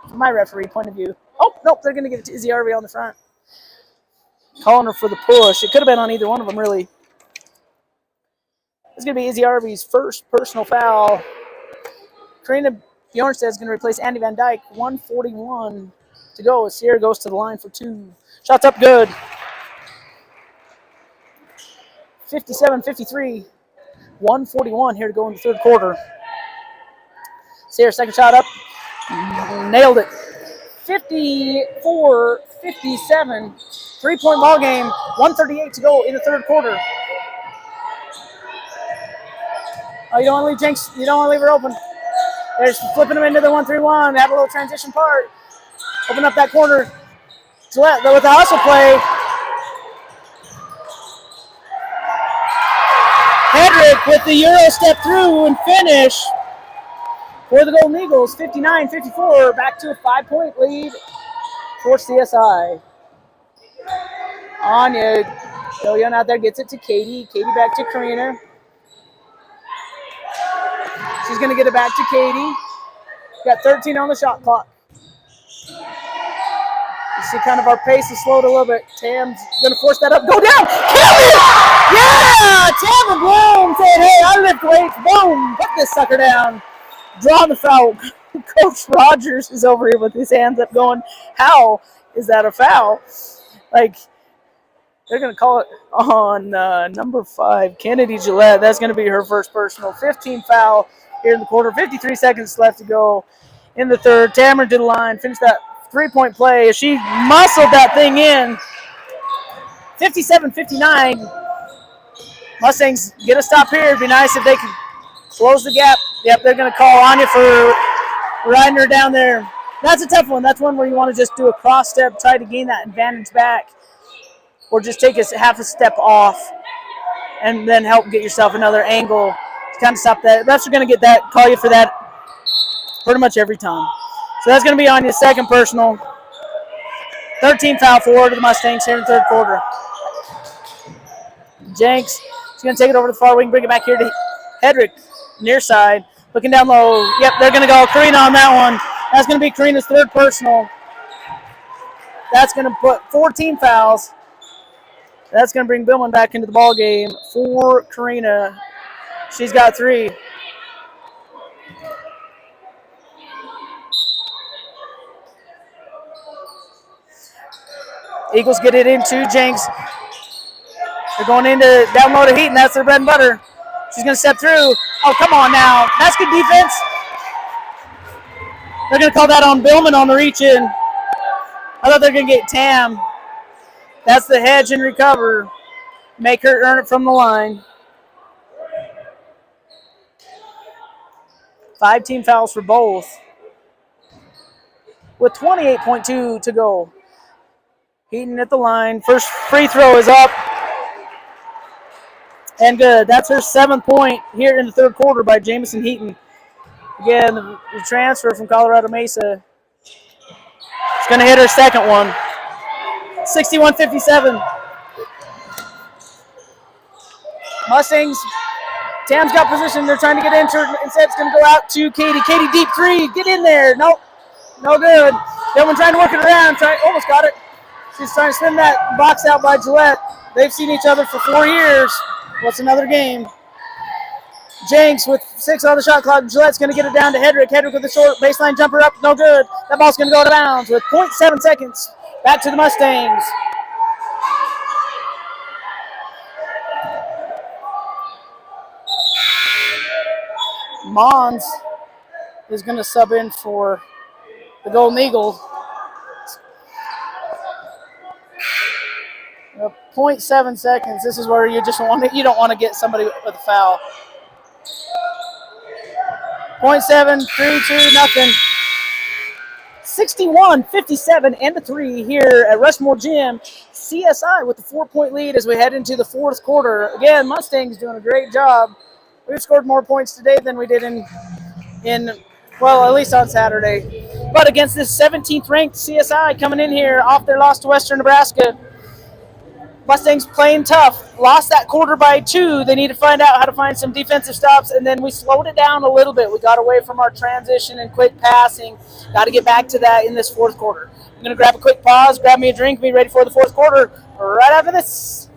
from my referee point of view. Oh, nope, they're going to give it to Izzy Arby on the front. Calling her for the push. It could have been on either one of them, really. It's going to be Izzy Arby's first personal foul. Karina Bjornstad is going to replace Andy Van Dyke. 1:41 to go as Sierra goes to the line for 2. Shots up good. 57-53, 1:41 here to go in the third quarter. Sierra, second shot up. Nailed it. 54-57, 3-point ball game. 1:38 to go in the third quarter. Oh, you don't want to leave Jenks. You don't want to leave her open. There's flipping them into the 1-3-1. Have a little transition part. Open up that corner. Gillette with the hustle play. Hedrick with the Euro step through and finish for the Golden Eagles. 59-54, back to a 5-point lead for CSI. Anya, Jillian out there gets it to Katie. Katie back to Karina. She's going to get it back to Katie. Got 13 on the shot clock. You see kind of our pace is slowed a little bit. Tam's going to force that up. Go down. Kill it! Yeah! Tam and Bloom said, hey, I lift weights. Boom! Put this sucker down. Draw the foul. Coach Rogers is over here with his hands up going, how is that a foul? Like, they're going to call it on number 5, Kennedy Gillette. That's going to be her first personal. 15 foul here in the quarter. 53 seconds left to go in the third. Tamron to the line. Finished that 3-point play. She muscled that thing in. 57-59. Mustangs get a stop here. It'd be nice if they could close the gap. Yep, they're going to call Anya for riding her down there. That's a tough one. That's one where you want to just do a cross step, try to gain that advantage back, or just take a half a step off and then help get yourself another angle to kind of stop that. Refs are going to get that, call you for that pretty much every time. So that's going to be on your second personal. 13 foul forward to the Mustangs here in the third quarter. Jenks is going to take it over to the far wing, bring it back here to Hedrick, near side. Looking down low. Yep, they're going to go Karina on that one. That's going to be Karina's third personal. That's going to put 14 fouls. That's going to bring Billman back into the ball game for Karina. She's got 3. Eagles get it into Jenks. They're going into down low to Heaton. That's their bread and butter. She's going to step through. Oh, come on now. That's good defense. They're going to call that on Billman on the reach in. I thought they were going to get Tam. That's the hedge and recover. Make her earn it from the line. 5 team fouls for both. With 28.2 to go. Heaton at the line. First free throw is up. And good. That's her 7th point here in the third quarter by Jamison Heaton. Again, the transfer from Colorado Mesa. She's going to hit her second one. 61-57. Mustangs. Tam's got position. They're trying to get into her. Instead, it's going to go out to Katie. Katie, deep 3. Get in there. Nope. No good. Billman trying to work it around. Almost got it. She's trying to spin that box out by Gillette. They've seen each other for 4 years. What's another game? Jenks with 6 on the shot clock. Gillette's going to get it down to Hedrick. Hedrick with a short baseline jumper up. No good. That ball's going to go out of bounds with 0.7 seconds. Back to the Mustangs. Mons is going to sub in for the Golden Eagles. 0.7 seconds. This is where you don't want to get somebody with a foul. 0.7, 3-2, nothing. 61-57 and a 3 here at Rushmore Gym. CSI with the 4-point lead as we head into the fourth quarter. Again, Mustangs doing a great job. We've scored more points today than we did at least on Saturday. But against this 17th ranked CSI coming in here off their loss to Western Nebraska, Mustangs playing tough. Lost that quarter by 2. They need to find out how to find some defensive stops, and then we slowed it down a little bit. We got away from our transition and quick passing. Got to get back to that in this fourth quarter. I'm going to grab a quick pause, grab me a drink, be ready for the fourth quarter right after this.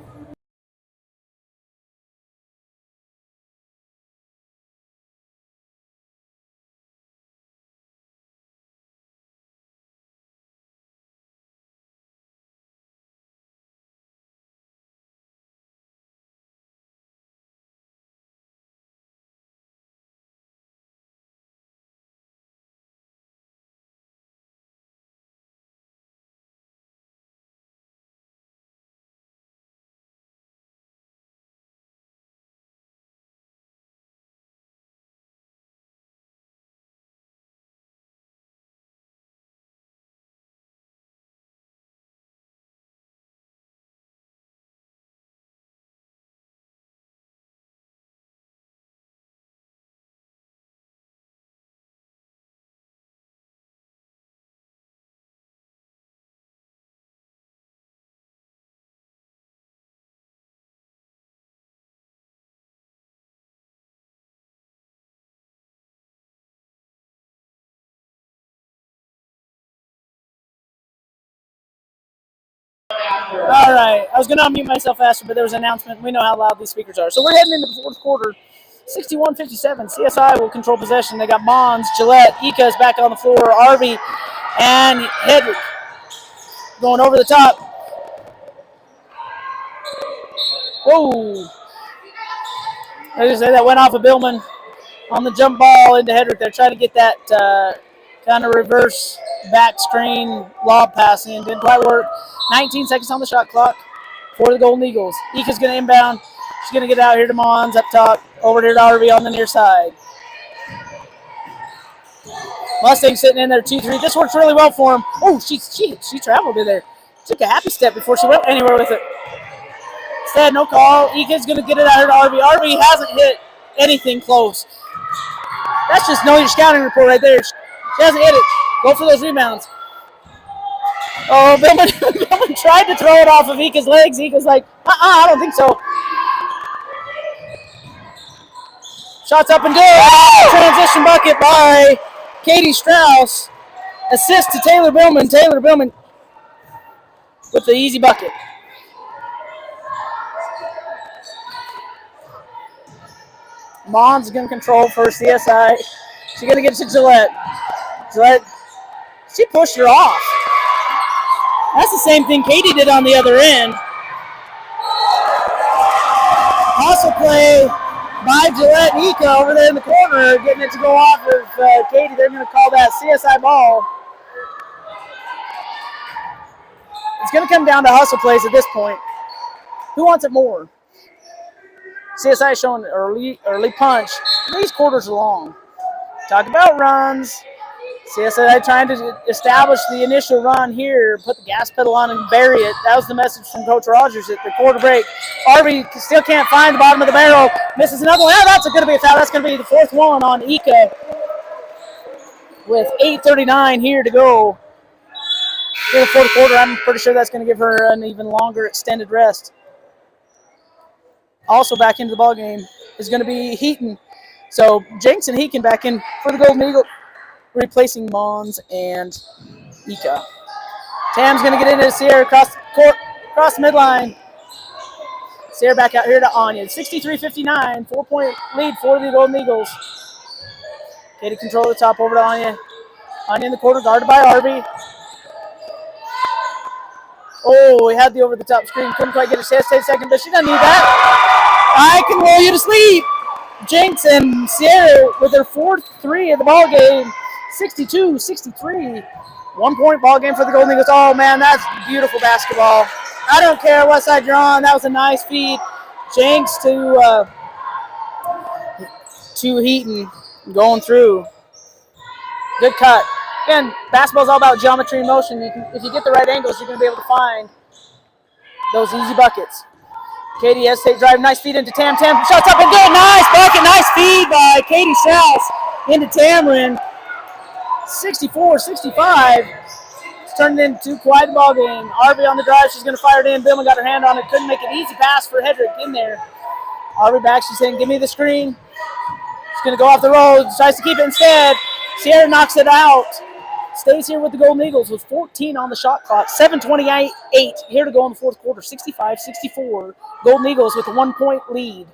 All right. I was going to unmute myself faster, but there was an announcement. We know how loud these speakers are. So we're heading into the fourth quarter. 61-57. CSI will control possession. They got Mons, Gillette, Ika's back on the floor, Arby, and Hedrick going over the top. Whoa. I just say that went off of Billman on the jump ball into Hedrick. They're trying to get that kind of reverse back screen lob pass in. Didn't quite work. 19 seconds on the shot clock for the Golden Eagles. Ika's going to inbound. She's going to get out here to Mons up top. Over here to Arby on the near side. Mustang sitting in there 2-3. This works really well for him. Oh, she traveled in there. Took a happy step before she went anywhere with it. Instead, no call. Ika's going to get it out to RB. RB hasn't hit anything close. That's just know your scouting report right there. She hasn't hit it. Go for those rebounds. Oh, Billman tried to throw it off of Ika's legs. Ika's like, I don't think so. Shots up and good. Transition bucket by Katie Strauss. Assist to Taylor Billman. Taylor Billman with the easy bucket. Mom's going to control for CSI. She's going to get it to Gillette. Gillette, she pushed her off. That's the same thing Katie did on the other end. Also play by Gillette and Ika over there in the corner, getting it to go off of Katie. They're going to call that CSI ball. It's going to come down to hustle plays at this point. Who wants it more? CSI showing early punch. These quarters are long. Talk about runs. CSI trying to establish the initial run here, put the gas pedal on and bury it. That was the message from Coach Rogers at the quarter break. Arby still can't find the bottom of the barrel. Misses another one. Oh, that's going to be a foul. That's going to be the fourth one on Ika with 8:39 here to go. In the fourth quarter, I'm pretty sure that's going to give her an even longer extended rest. Also back into the ball game is going to be Heaton. So Jenks and Heaton back in for the Golden Eagle, replacing Mons and Ika. Tam's going to get into Sierra across the court, across the midline. Sierra back out here to Anya. 63-59, 4-point lead for the Golden Eagles. Katie control the top over to Anya. Anya in the corner, guarded by Arby. Oh, we had the over-the-top screen. Couldn't quite get it. She has to take a second, but she doesn't need that. I can roll you to sleep. Jenks and Sierra with their fourth three of the ball game. 62-63. 1-point ball game for the Golden Eagles. Oh, man, that's beautiful basketball. I don't care what side you're on. That was a nice feed. Jenks to Heaton going through. Good cut. Again, basketball's all about geometry and motion. If you get the right angles, you're going to be able to find those easy buckets. Katie hesitate drive. Nice feed into Tam. Tam shots up and good. Nice bucket. Nice feed by Katie Strauss into Tamron. 64-65. It's turned into quite a ball game. Arby on the drive. She's going to fire it in. Billman got her hand on it. Couldn't make an easy pass for Hedrick in there. Arby back. She's saying, give me the screen. She's going to go off the road. Tries to keep it instead. Sierra knocks it out. Stays here with the Golden Eagles with 14 on the shot clock. 7:28 here to go in the fourth quarter. 65-64. Golden Eagles with a 1-point lead.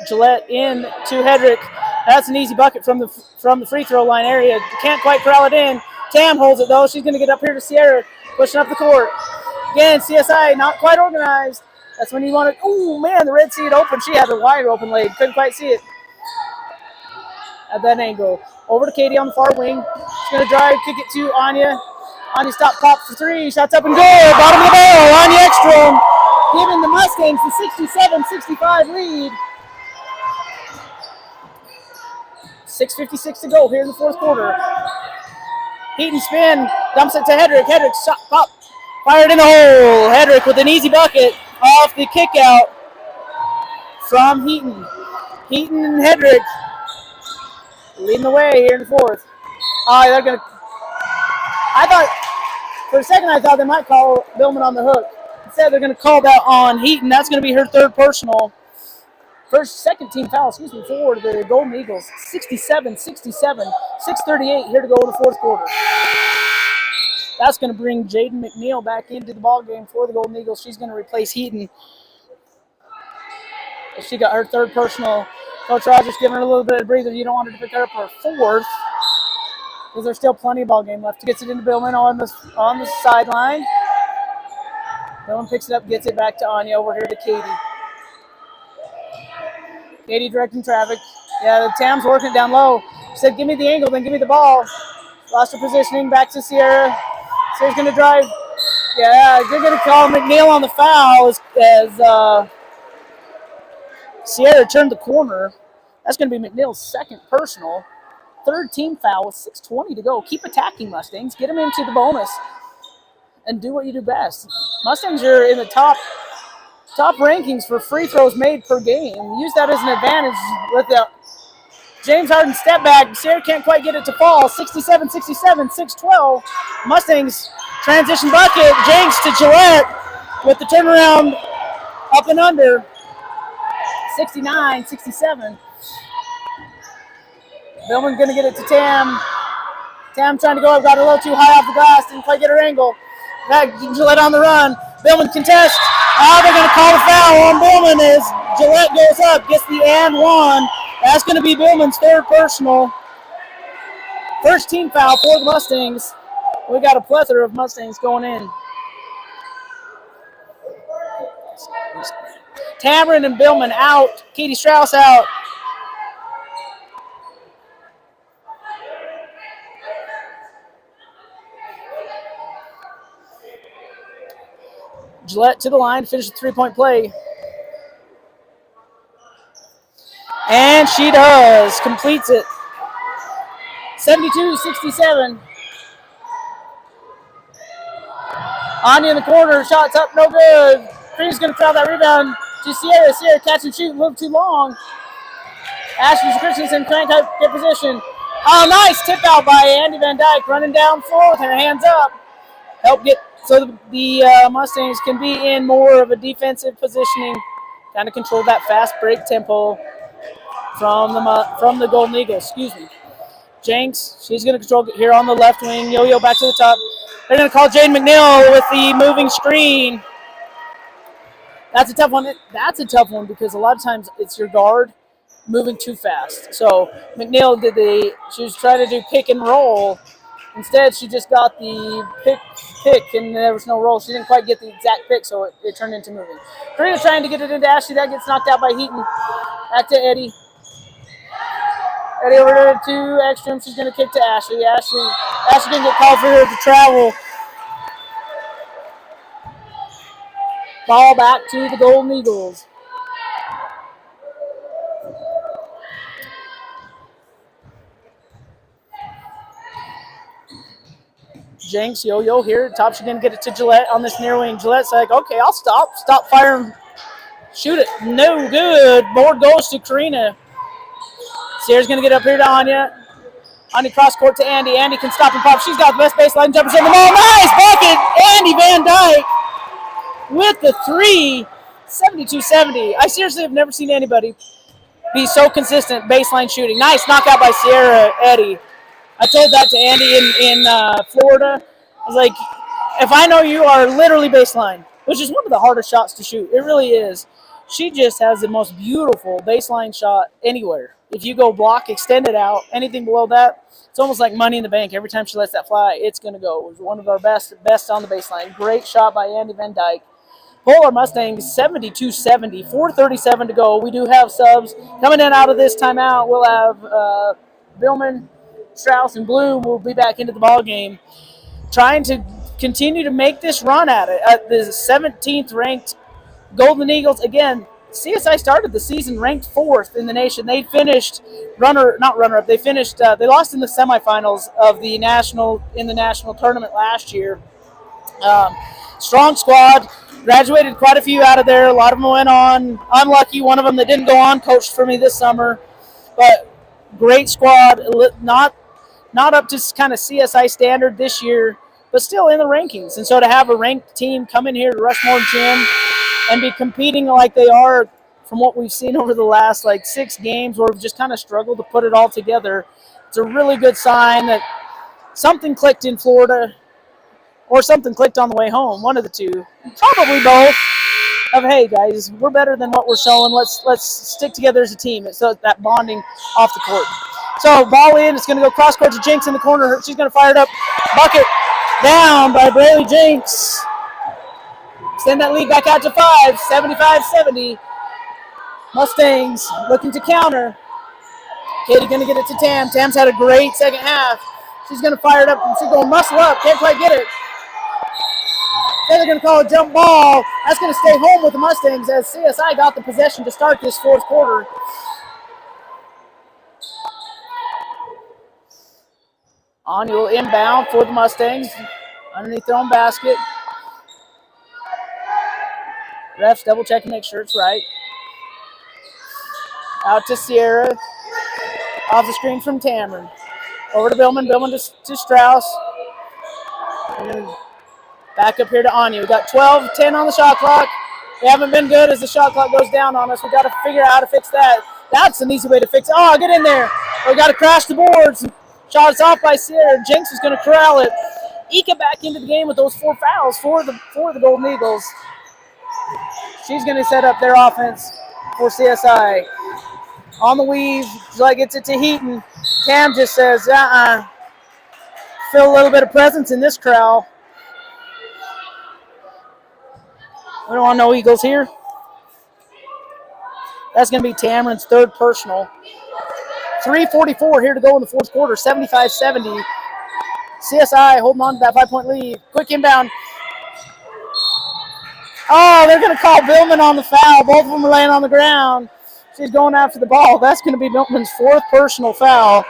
Gillette in to Hedrick. That's an easy bucket from the free throw line area. Can't quite corral it in. Tam holds it though. She's going to get up here to Sierra, pushing up the court. Again, CSI not quite organized. That's when you want to. Oh man, the Red Sea had open. She had a wide open leg. Couldn't quite see it at that angle. Over to Katie on the far wing. She's going to drive, kick it to Anya. Anya stop, pop for three. Shots up and good. Bottom of the barrel. Anya Ekstrom giving the Mustangs the 67-65 lead. 6:56 to go here in the fourth quarter. Heaton spin. Dumps it to Hedrick. Hedrick shot, pop. Fired in the hole. Hedrick with an easy bucket off the kick out from Heaton. Heaton and Hedrick leading the way here in the fourth. They're going to. I thought, for a second, I thought they might call Billman on the hook. Instead, they're going to call that on Heaton. That's going to be her third personal. Second team foul, for the Golden Eagles. 67-67. 6:38 here to go in the fourth quarter. That's going to bring Jaden McNeil back into the ball game for the Golden Eagles. She's going to replace Heaton. She got her third personal. Coach Rogers giving her a little bit of breather. You don't want her to pick her up her fourth because there's still plenty of ball game left. Gets it into Billman on the sideline. Billman picks it up, gets it back to Anya. Over here to Katie. Katie directing traffic. Yeah, the Tam's working it down low. She said, give me the angle, then give me the ball. Lost her positioning. Back to Sierra. Sierra's going to drive. Yeah, they're going to call McNeil on the foul as Sierra turned the corner. That's going to be McNeil's second personal. third team foul with 6:20 to go. Keep attacking, Mustangs. Get them into the bonus and do what you do best. Mustangs are in the top rankings for free throws made per game. Use that as an advantage with the James Harden step back. Sierra can't quite get it to fall. 67-67, 6-12. Mustangs transition bucket. Jenks to Gillette with the turnaround up and under. 69-67. Billman's going to get it to Tam. Tam trying to go up, got a little too high off the glass, didn't quite get her angle. Got Gillette on the run. Billman contest. They're going to call the foul on Billman as Gillette goes up, gets the and one. That's going to be Billman's third personal. First team foul for the Mustangs. We got a plethora of Mustangs going in. Tamron and Billman out. Katie Strauss out. Gillette to the line, finish the three-point play. And she does. Completes it. 72-67. Anya in the corner. Shots up, no good. Free's going to foul that rebound to Sierra. Sierra catch and shoot a little too long. Ashley Christensen can't get position. Oh, nice tip out by Andy Van Dyke. Running down floor with her hands up. Help get so the Mustangs can be in more of a defensive positioning. Kind of control that fast break tempo from the Golden Eagles. Excuse me. Jenks, she's going to control here on the left wing. Yo-yo back to the top. They're going to call Jane McNeil with the moving screen. That's a tough one. That's a tough one because a lot of times it's your guard moving too fast. So McNeil she was trying to do pick and roll. Instead, she just got the pick, and there was no roll. She didn't quite get the exact pick, so it turned into moving. Karina's trying to get it into Ashley. That gets knocked out by Heaton. Back to Eddie. Eddie over to Ekstrom. She's going to kick to Ashley. Ashley didn't get called for her to travel. Ball back to the Golden Eagles. Jenks, yo-yo here. Top, she's going to get it to Gillette on this near wing. Gillette's like, okay, I'll stop. Stop firing. Shoot it. No good. Board goes to Karina. Sierra's going to get up here to Anya. Anya cross court to Andy. Andy can stop and pop. She's got the best baseline jumpers in the ball. Nice bucket. Andy Van Dyke with the three. 72-70. I seriously have never seen anybody be so consistent baseline shooting. Nice knockout by Sierra Eddie. I told that to Andy in Florida. I was like, if I know you are literally baseline, which is one of the hardest shots to shoot, it really is. She just has the most beautiful baseline shot anywhere. If you go block, extend it out, anything below that, it's almost like money in the bank. Every time she lets that fly, it's going to go. It was one of our best on the baseline. Great shot by Andy Van Dyke. Polar Mustangs 72-70, 4:37 to go. We do have subs coming in out of this timeout. We'll have Billman, Strauss, and Bloom will be back into the ball game, trying to continue to make this run at it. At the 17th ranked Golden Eagles, again, CSI started the season ranked 4th in the nation. They finished runner-up. They finished. They lost in the semifinals of the national tournament last year. Strong squad. Graduated quite a few out of there. A lot of them went on. Unlucky, one of them that didn't go on coached for me this summer. But great squad. Not up to kind of CSI standard this year, but still in the rankings. And so to have a ranked team come in here to Rushmore Gym and be competing like they are from what we've seen over the last 6 games where we've just kind of struggled to put it all together, it's a really good sign that something clicked in Florida or something clicked on the way home, one of the two. Probably both. Of, hey, guys, we're better than what we're showing. Let's stick together as a team. So that bonding off the court. So ball in. It's going to go cross court to Jenks in the corner. She's going to fire it up. Bucket down by Braylee Jenks. Send that lead back out to 5. 75-70. Mustangs looking to counter. Katie going to get it to Tam. Tam's had a great second half. She's going to fire it up. She's going to muscle up. Can't quite get it. Then they're going to call a jump ball. That's going to stay home with the Mustangs as CSI got the possession to start this fourth quarter. On you will inbound for the Mustangs. Underneath their own basket. Refs double check and make sure it's right. Out to Sierra. Off the screen from Cameron. Over to Billman. Billman to Strauss. Back up here to Anya. We got 12-10 on the shot clock. We haven't been good as the shot clock goes down on us. We got to figure out how to fix that. That's an easy way to fix it. Oh, get in there. We got to crash the boards. Shots off by Sierra. Jinx is going to corral it. Ika back into the game with those 4 fouls for the Golden Eagles. She's going to set up their offense for CSI. On the weave, Joy gets it to Heaton. Cam just says, feel a little bit of presence in this crowd. We don't want no Eagles here. That's going to be Tameron's 3rd personal. 3:44 here to go in the 4th quarter, 75-70. CSI holding on to that 5-point lead. Quick inbound. Oh, they're going to call Billman on the foul. Both of them are laying on the ground. She's going after the ball. That's going to be Billman's 4th personal foul.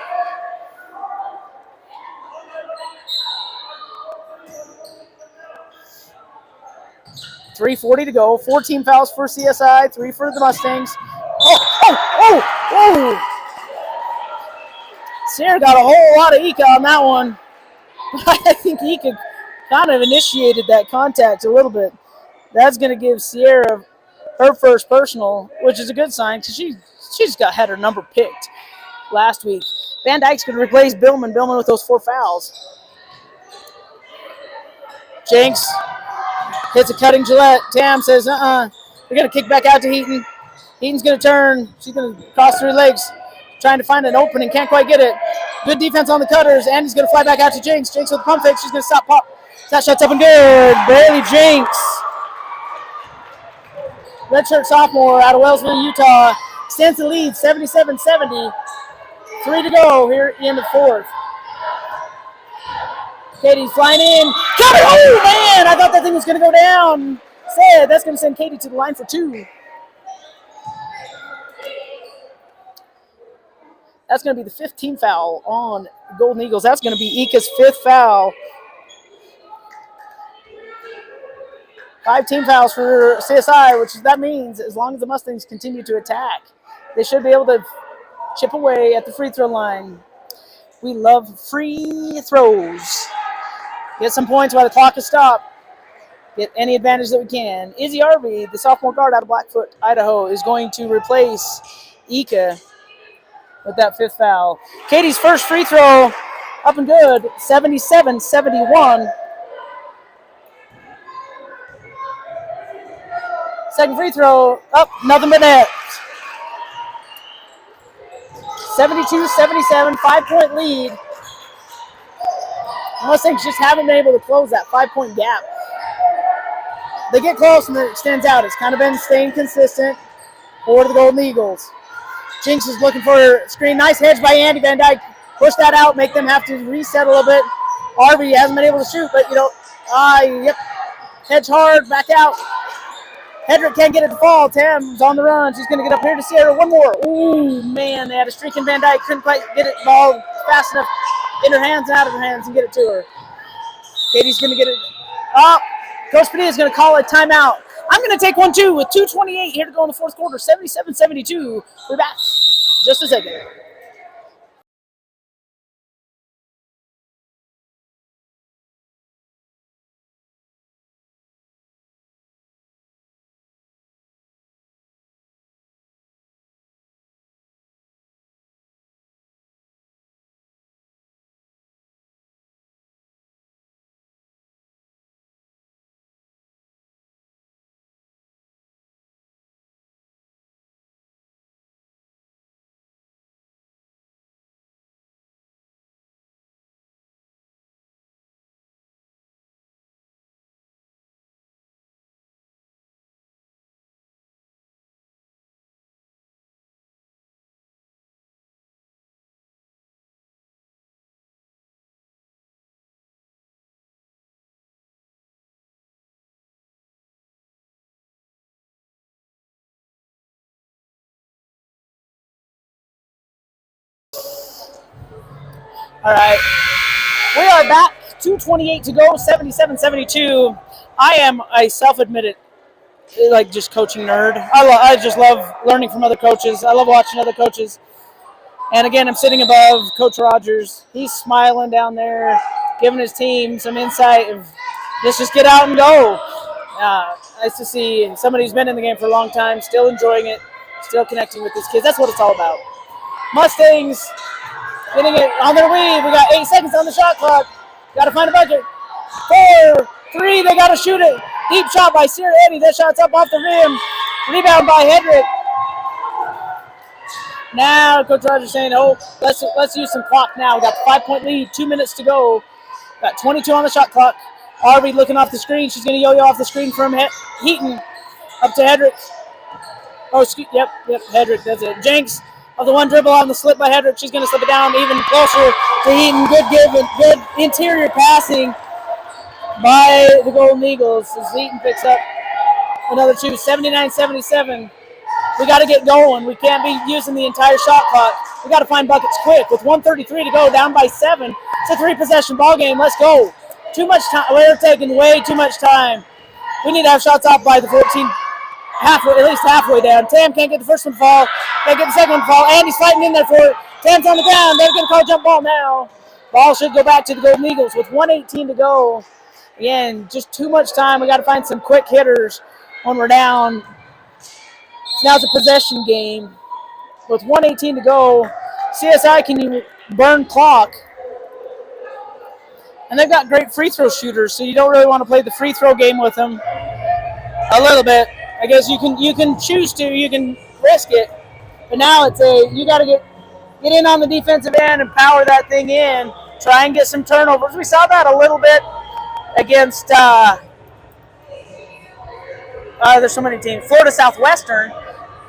.340 to go. 14 fouls for CSI, 3 for the Mustangs. Oh! Sierra got a whole lot of Ika on that one. I think Ika kind of initiated that contact a little bit. That's going to give Sierra her 1st personal, which is a good sign because she's had her number picked last week. Van Dyke's going to replace Billman with those 4 fouls. Jenks hits a cutting Gillette. Tam says, We're going to kick back out to Heaton. Heaton's going to turn. She's going to cross 3 legs, trying to find an opening. Can't quite get it. Good defense on the cutters. Andy's going to fly back out to Jinx. Jinx with the pump fake. She's going to stop pop. That shot's up and good. Bailey Jinx. Redshirt sophomore out of Wellsville, Utah. Stands the lead, 77-70. 3 to go here in the 4th. Katie's flying in. Got it! Oh, man! I thought that thing was going to go down. That's going to send Katie to the line for 2. That's going to be the 15th foul on the Golden Eagles. That's going to be Ika's 5th foul. 5 team fouls for CSI, which that means as long as the Mustangs continue to attack, they should be able to chip away at the free throw line. We love free throws. Get some points while the clock is stopped. Get any advantage that we can. Izzy Arby, the sophomore guard out of Blackfoot, Idaho, is going to replace Ika with that 5th foul. Katie's first free throw up and good, 77-71. Second free throw up, nothing but net. 72-77, 5-point lead. Mustangs just haven't been able to close that 5-point gap. They get close and it extends out. It's kind of been staying consistent for the Golden Eagles. Jinx is looking for a screen. Nice hedge by Andy Van Dyke. Push that out, make them have to reset a little bit. Arby hasn't been able to shoot, but hedge hard, back out. Hedrick can't get it to fall. Tam's on the run. She's going to get up here to Sierra. One more. Ooh, man, they had a streak in Van Dyke. Couldn't quite get it ball fast enough in her hands and out of her hands and get it to her. Katie's going to get it. Oh, Coach Padilla is going to call a timeout. I'm going to take one, too, with 2:28 here to go in the 4th quarter. 77-72. We're back. Just a second. All right. We are back. 2:28 to go. 77-72. I am a self-admitted like just coaching nerd. I just love learning from other coaches. I love watching other coaches. And again, I'm sitting above Coach Rogers. He's smiling down there, giving his team some insight of let's just get out and go. Nice to see somebody who's been in the game for a long time, still enjoying it, still connecting with his kids. That's what it's all about. Mustangs getting it on their lead. We got 8 seconds on the shot clock. Got to find a bucket. 4, 3, they got to shoot it. Deep shot by Sierra Eddie. That shot's up off the rim. Rebound by Hedrick. Now Coach Rogers saying, oh, let's use some clock now. We got the 5-point lead, 2 minutes to go. Got 22 on the shot clock. Arby looking off the screen. She's going to yo-yo off the screen from Heaton up to Hedrick. Oh, yep, Hedrick does it. Jenks of the one dribble on the slip by Hedrick. She's going to slip it down even closer to Heaton. Good give and good interior passing by the Golden Eagles as Heaton picks up another two. 79-77. We got to get going. We can't be using the entire shot clock. We got to find buckets quick. With 1:33 to go, down by 7. It's a 3-possession ball game. Let's go. Too much time. We're taking way too much time. We need to have shots off by the 14, halfway, at least halfway down. Tam can't get the first one to fall. Can't get the second one to fall. Andy's fighting in there for it. Tam's on the ground. They're going to call a jump ball now. Ball should go back to the Golden Eagles with 1:18 to go. Again, just too much time. We got to find some quick hitters when we're down. So now it's a possession game. With 1:18 to go, CSI can burn clock. And they've got great free throw shooters, so you don't really want to play the free throw game with them. A little bit. I guess you can choose to, you can risk it. But now it's you got to get in on the defensive end and power that thing in. Try and get some turnovers. We saw that a little bit against there's so many teams. Florida Southwestern.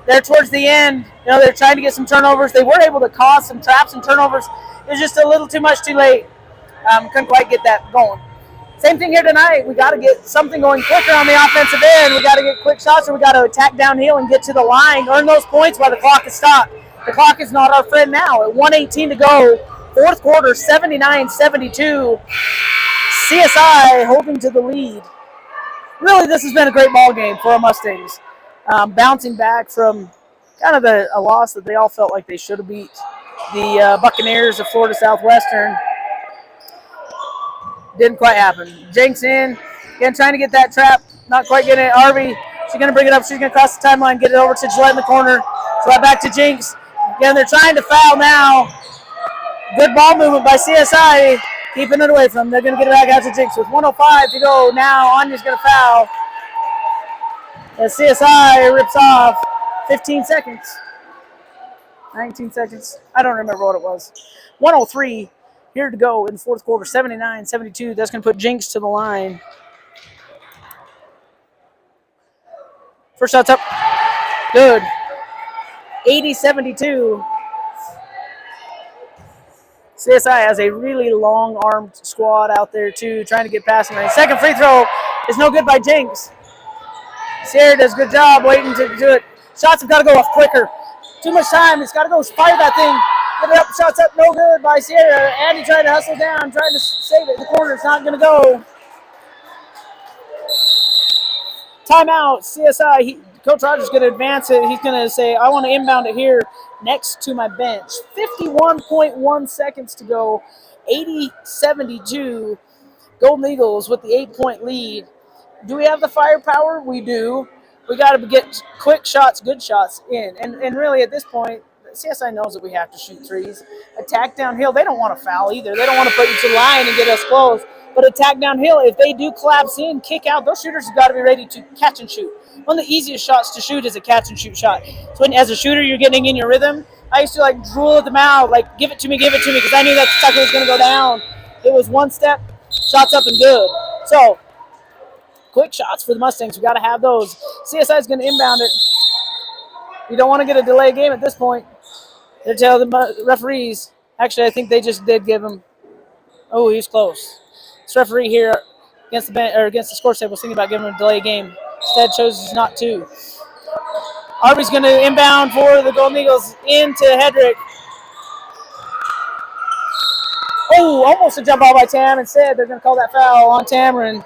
There towards the end, they're trying to get some turnovers. They were able to cause some traps and turnovers. It was just a little too much too late. Couldn't quite get that going. Same thing here tonight. We got to get something going quicker on the offensive end. We got to get quick shots, or we got to attack downhill and get to the line, earn those points while the clock is stopped. The clock is not our friend now. At 1:18 to go, fourth quarter, 79-72. CSI holding to the lead. Really, this has been a great ball game for our Mustangs. Bouncing back from kind of a loss that they all felt like they should have beat the Buccaneers of Florida Southwestern. Didn't quite happen. Jenks in. Again, trying to get that trap. Not quite getting it. Arby, she's going to bring it up. She's going to cross the timeline, get it over to Gillette in the corner. Gillette back to Jenks. Again, they're trying to foul now. Good ball movement by CSI. Keeping it away from them. They're going to get it back out to Jenks with 1:05 to go. Now Anya's going to foul. As CSI rips off 15 seconds. 19 seconds. I don't remember what it was. 1:03. Here to go in the fourth quarter, 79-72. That's going to put Jenks to the line. First shot's up. Good. 80-72. CSI has a really long-armed squad out there, too, trying to get passing range. Second free throw is no good by Jenks. Sierra does a good job waiting to do it. Shots have got to go off quicker. Too much time. It's got to go fire that thing. Get it up, shots up, no good by Sierra. Andy trying to hustle down, trying to save it in the corner. It's not going to go. Timeout, CSI. Coach Rogers going to advance it. He's going to say, I want to inbound it here next to my bench. 51.1 seconds to go. 80-72. Golden Eagles with the 8-point lead. Do we have the firepower? We do. We got to get quick shots, good shots in. And really at this point, CSI knows that we have to shoot threes. Attack downhill. They don't want to foul either. They don't want to put you to the line and get us close. But attack downhill. If they do collapse in, kick out, those shooters have got to be ready to catch and shoot. One of the easiest shots to shoot is a catch and shoot shot. So as a shooter, you're getting in your rhythm. I used to drool at them out, give it to me, because I knew that sucker was going to go down. It was one step, shots up and good. So quick shots for the Mustangs. We got to have those. CSI is going to inbound it. You don't want to get a delay game at this point. They tell the referees. Actually, I think they just did give him. Oh, he's close. This referee here against the score table was thinking about giving him a delay game. Instead, chose not to. Arby's going to inbound for the Golden Eagles into Hedrick. Oh, almost a jump ball by Tam. Instead, they're going to call that foul on Tamarin.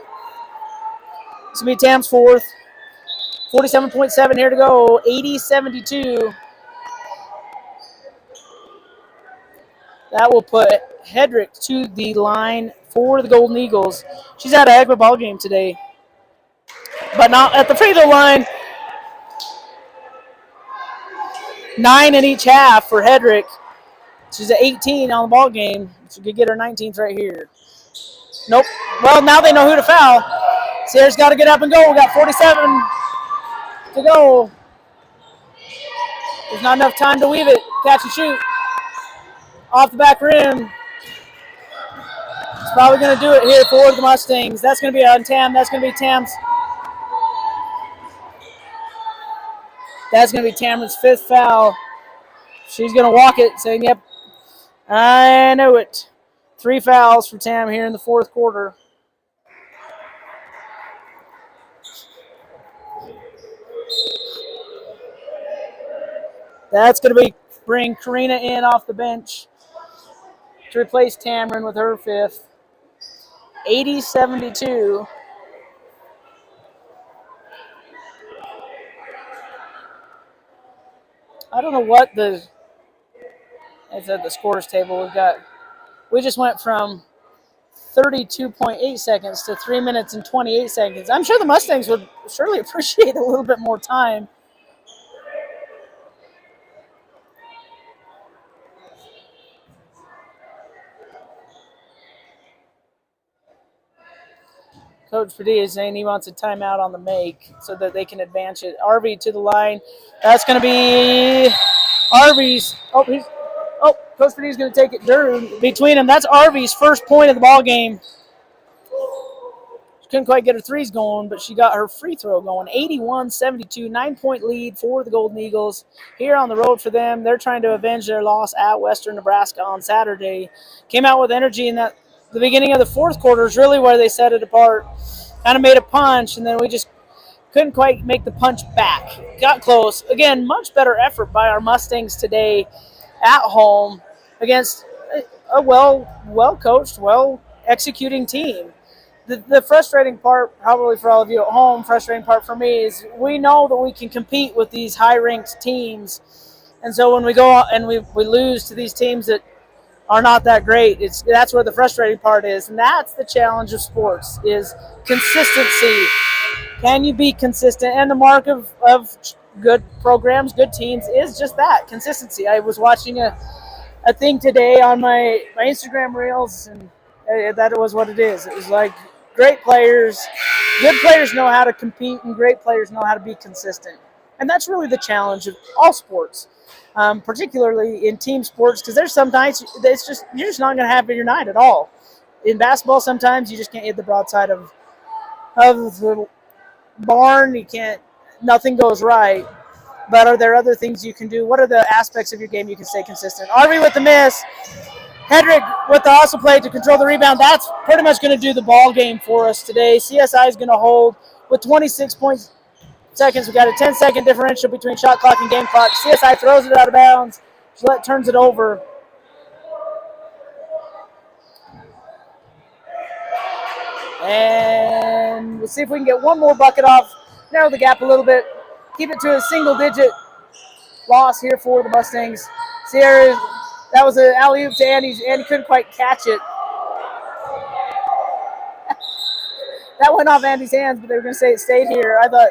This will be Tam's fourth. 47.7 here to go. 80-72. That will put Hedrick to the line for the Golden Eagles. She's had a heck of a ball game today, but not at the free throw line. 9 in each half for Hedrick. She's at 18 on the ball game. She could get her 19th right here. Nope. Well, now they know who to foul. Sierra's got to get up and go. We got 47 to go. There's not enough time to weave it. Catch and shoot. Off the back rim. It's probably going to do it here for the Mustangs. That's going to be on Tam. That's going to be Tam's. That's going to be Tamron's fifth foul. She's going to walk it, saying, yep, I know it. 3 fouls for Tam here in the fourth quarter. That's going to bring Karina in off the bench to replace Tamron with her fifth. 80-72. I don't know what it's at the scores table. We just went from 32.8 seconds to 3 minutes and 28 seconds. I'm sure the Mustangs would surely appreciate a little bit more time. Coach Padilla is saying he wants a timeout on the make so that they can advance it. Arvey to the line. That's going to be Arvey's. Coach Padilla is going to take it between them. That's Arvey's first point of the ball game. She couldn't quite get her threes going, but she got her free throw going. 81-72, 9-point lead for the Golden Eagles. Here on the road for them, they're trying to avenge their loss at Western Nebraska on Saturday. Came out with energy in that. The beginning of the fourth quarter is really where they set it apart. Kind of made a punch, and then we just couldn't quite make the punch back. Got close. Again, much better effort by our Mustangs today at home against a well-coached, well-executing team. The frustrating part, probably for all of you at home, frustrating part for me is we know that we can compete with these high-ranked teams. And so when we go out and we lose to these teams that are not that great, that's where the frustrating part is. And that's the challenge of sports, is consistency. Can you be consistent? And the mark of good programs, good teams, is just that, consistency. I was watching a thing today on my Instagram reels, and that was what it is. It was like great players, good players know how to compete, and great players know how to be consistent. And that's really the challenge of all sports. Particularly in team sports, because there's some nights you're just not going to have your night at all. In basketball, sometimes you just can't hit the broadside of the barn. Nothing goes right. But are there other things you can do? What are the aspects of your game you can stay consistent? Arvey with the miss. Hedrick with the hustle play to control the rebound. That's pretty much going to do the ball game for us today. CSI is going to hold with 26 points. Seconds. We got a 10-second differential between shot clock and game clock. CSI throws it out of bounds. Gillette turns it over. And we'll see if we can get one more bucket off, narrow the gap a little bit, keep it to a single-digit loss here for the Mustangs. Sierra, that was an alley-oop to Andy. Andy couldn't quite catch it. That went off Andy's hands, but they were going to say it stayed here. I thought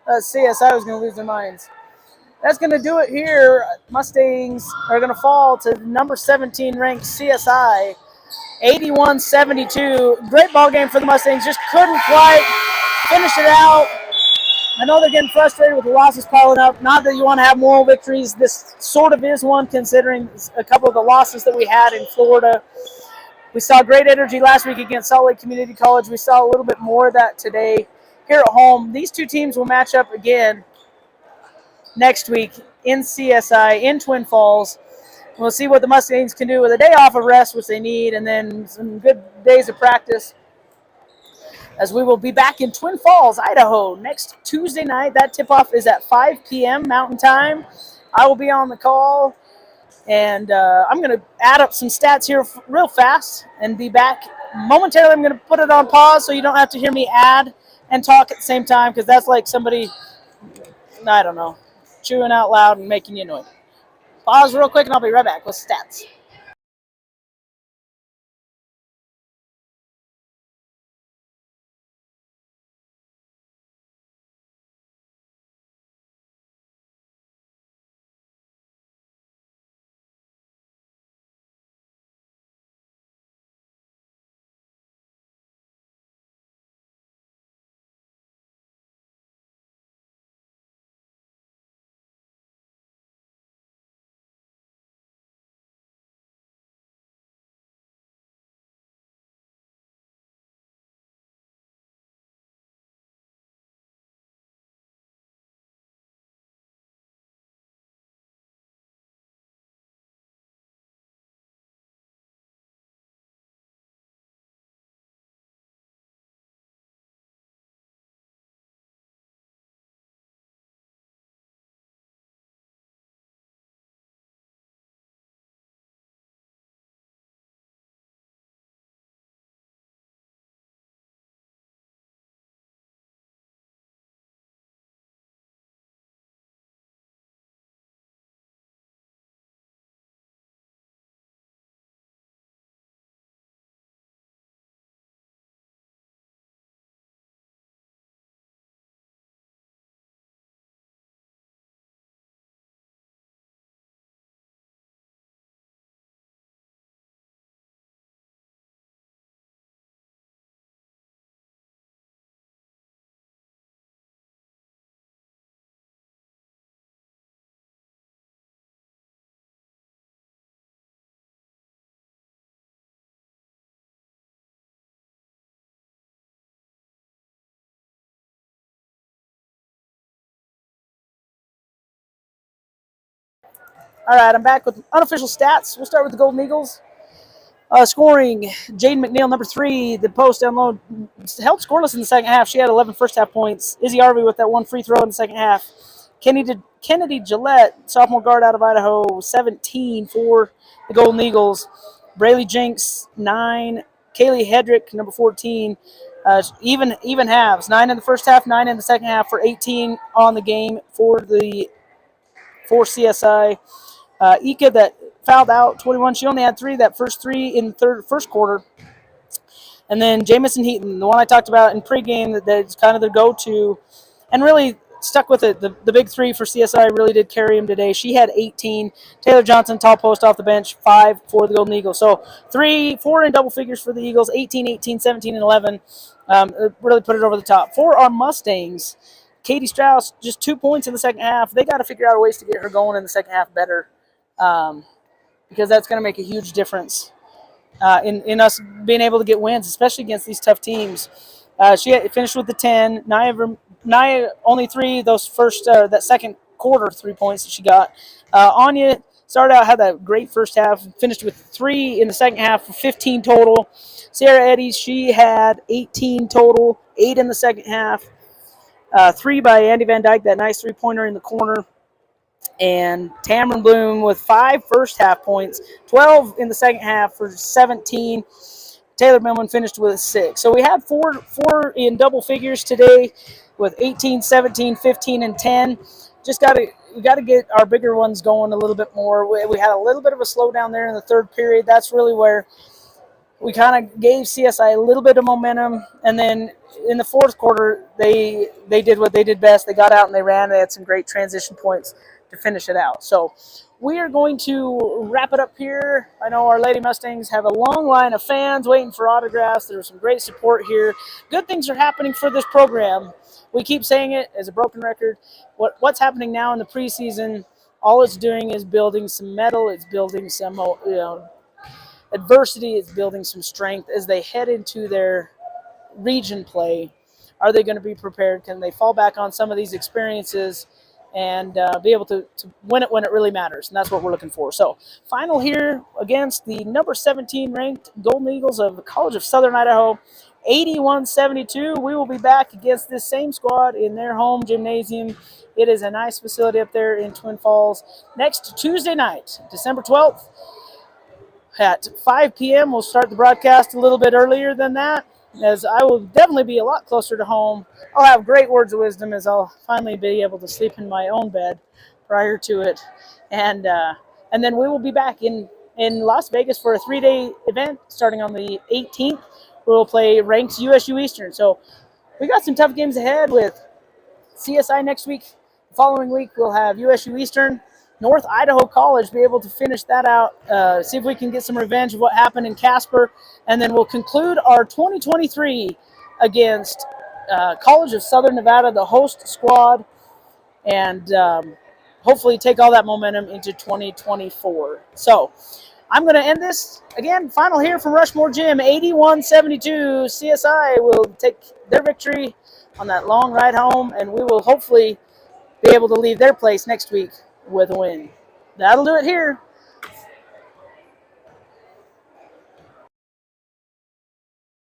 CSI was going to lose their minds. That's going to do it here. Mustangs are going to fall to number 17 ranked CSI, 81-72. Great ball game for the Mustangs. Just couldn't quite finish it out. I know they're getting frustrated with the losses piling up. Not that you want to have moral victories. This sort of is one, considering a couple of the losses that we had in Florida. We saw great energy last week against Salt Lake Community College. We saw a little bit more of that today. Here at home, these two teams will match up again next week in CSI in Twin Falls. We'll see what the Mustangs can do with a day off of rest, which they need, and then some good days of practice, as we will be back in Twin Falls, Idaho, next Tuesday night. That tip-off is at 5 p.m. Mountain Time. I will be on the call, And I'm going to add up some stats here real fast and be back momentarily. I'm going to put it on pause so you don't have to hear me add and talk at the same time, because that's like somebody, I don't know, chewing out loud and making you annoyed. Pause real quick and I'll be right back with stats. All right, I'm back with unofficial stats. We'll start with the Golden Eagles. Scoring, Jaden McNeil, number 3, the post down low, held scoreless in the second half. She had 11 first half points. Izzy Harvey with that one free throw in the second half. Kennedy Gillette, sophomore guard out of Idaho, 17 for the Golden Eagles. Braylee Jenks, 9. Kaylee Hedrick, number 14. Even halves, 9 in the first half, 9 in the second half for 18 on the game for CSI. Ika that fouled out, 21. She only had 3, that first 3 in the first quarter. And then Jamison Heaton, the one I talked about in pregame, that's kind of the go-to, and really stuck with it. The big 3 for CSI really did carry him today. She had 18. Taylor Johnson, tall post off the bench, 5 for the Golden Eagles. So 4 in double figures for the Eagles, 18, 18, 17, and 11. Really put it over the top. For our Mustangs, Katie Strauss, just 2 points in the second half. They got to figure out ways to get her going in the second half better, because that's going to make a huge difference in us being able to get wins, especially against these tough teams. She finished with the 10. Nia only 3 those that second quarter 3 points that she got. Anya started out, had that great first half, finished with 3 in the second half for 15 total. Sarah Eddies, she had 18 total, 8 in the second half. 3 by Andy Van Dyke, that nice 3-pointer in the corner. And Tamron Bloom with 5 first half points, 12 in the second half for 17. Taylor Millman finished with 6. So we had four in double figures today with 18, 17, 15, and 10. We got to get our bigger ones going a little bit more. We had a little bit of a slowdown there in the third period. That's really where we kind of gave CSI a little bit of momentum, and then in the fourth quarter, they did what they did best. They got out and they ran. They had some great transition points to finish it out. So we are going to wrap it up here. I know our Lady Mustangs have a long line of fans waiting for autographs. There's some great support here. Good things are happening for this program. We keep saying it as a broken record. What's happening now in the preseason, all it's doing is building some metal. It's building some adversity. It's building some strength as they head into their region play. Are they going to be prepared? Can they fall back on some of these experiences and be able to win it when it really matters? And that's what we're looking for. So final here against the number 17 ranked Golden Eagles of the College of Southern Idaho, 81-72. We will be back against this same squad in their home gymnasium. It is a nice facility up there in Twin Falls. Next Tuesday night, December 12th, at 5 p.m. We'll start the broadcast a little bit earlier than that, as I will definitely be a lot closer to home. I'll have great words of wisdom as I'll finally be able to sleep in my own bed prior to it. And then we will be back in Las Vegas for a 3-day event starting on the 18th. We'll play ranked USU Eastern. So we got some tough games ahead with CSI next week. The following week, we'll have USU Eastern. North Idaho College, be able to finish that out, see if we can get some revenge of what happened in Casper, and then we'll conclude our 2023 against College of Southern Nevada, the host squad, and hopefully take all that momentum into 2024. So I'm going to end this, again, final here from Rushmore Gym, 81-72. CSI will take their victory on that long ride home, and we will hopefully be able to leave their place next week with a win. That'll do it here.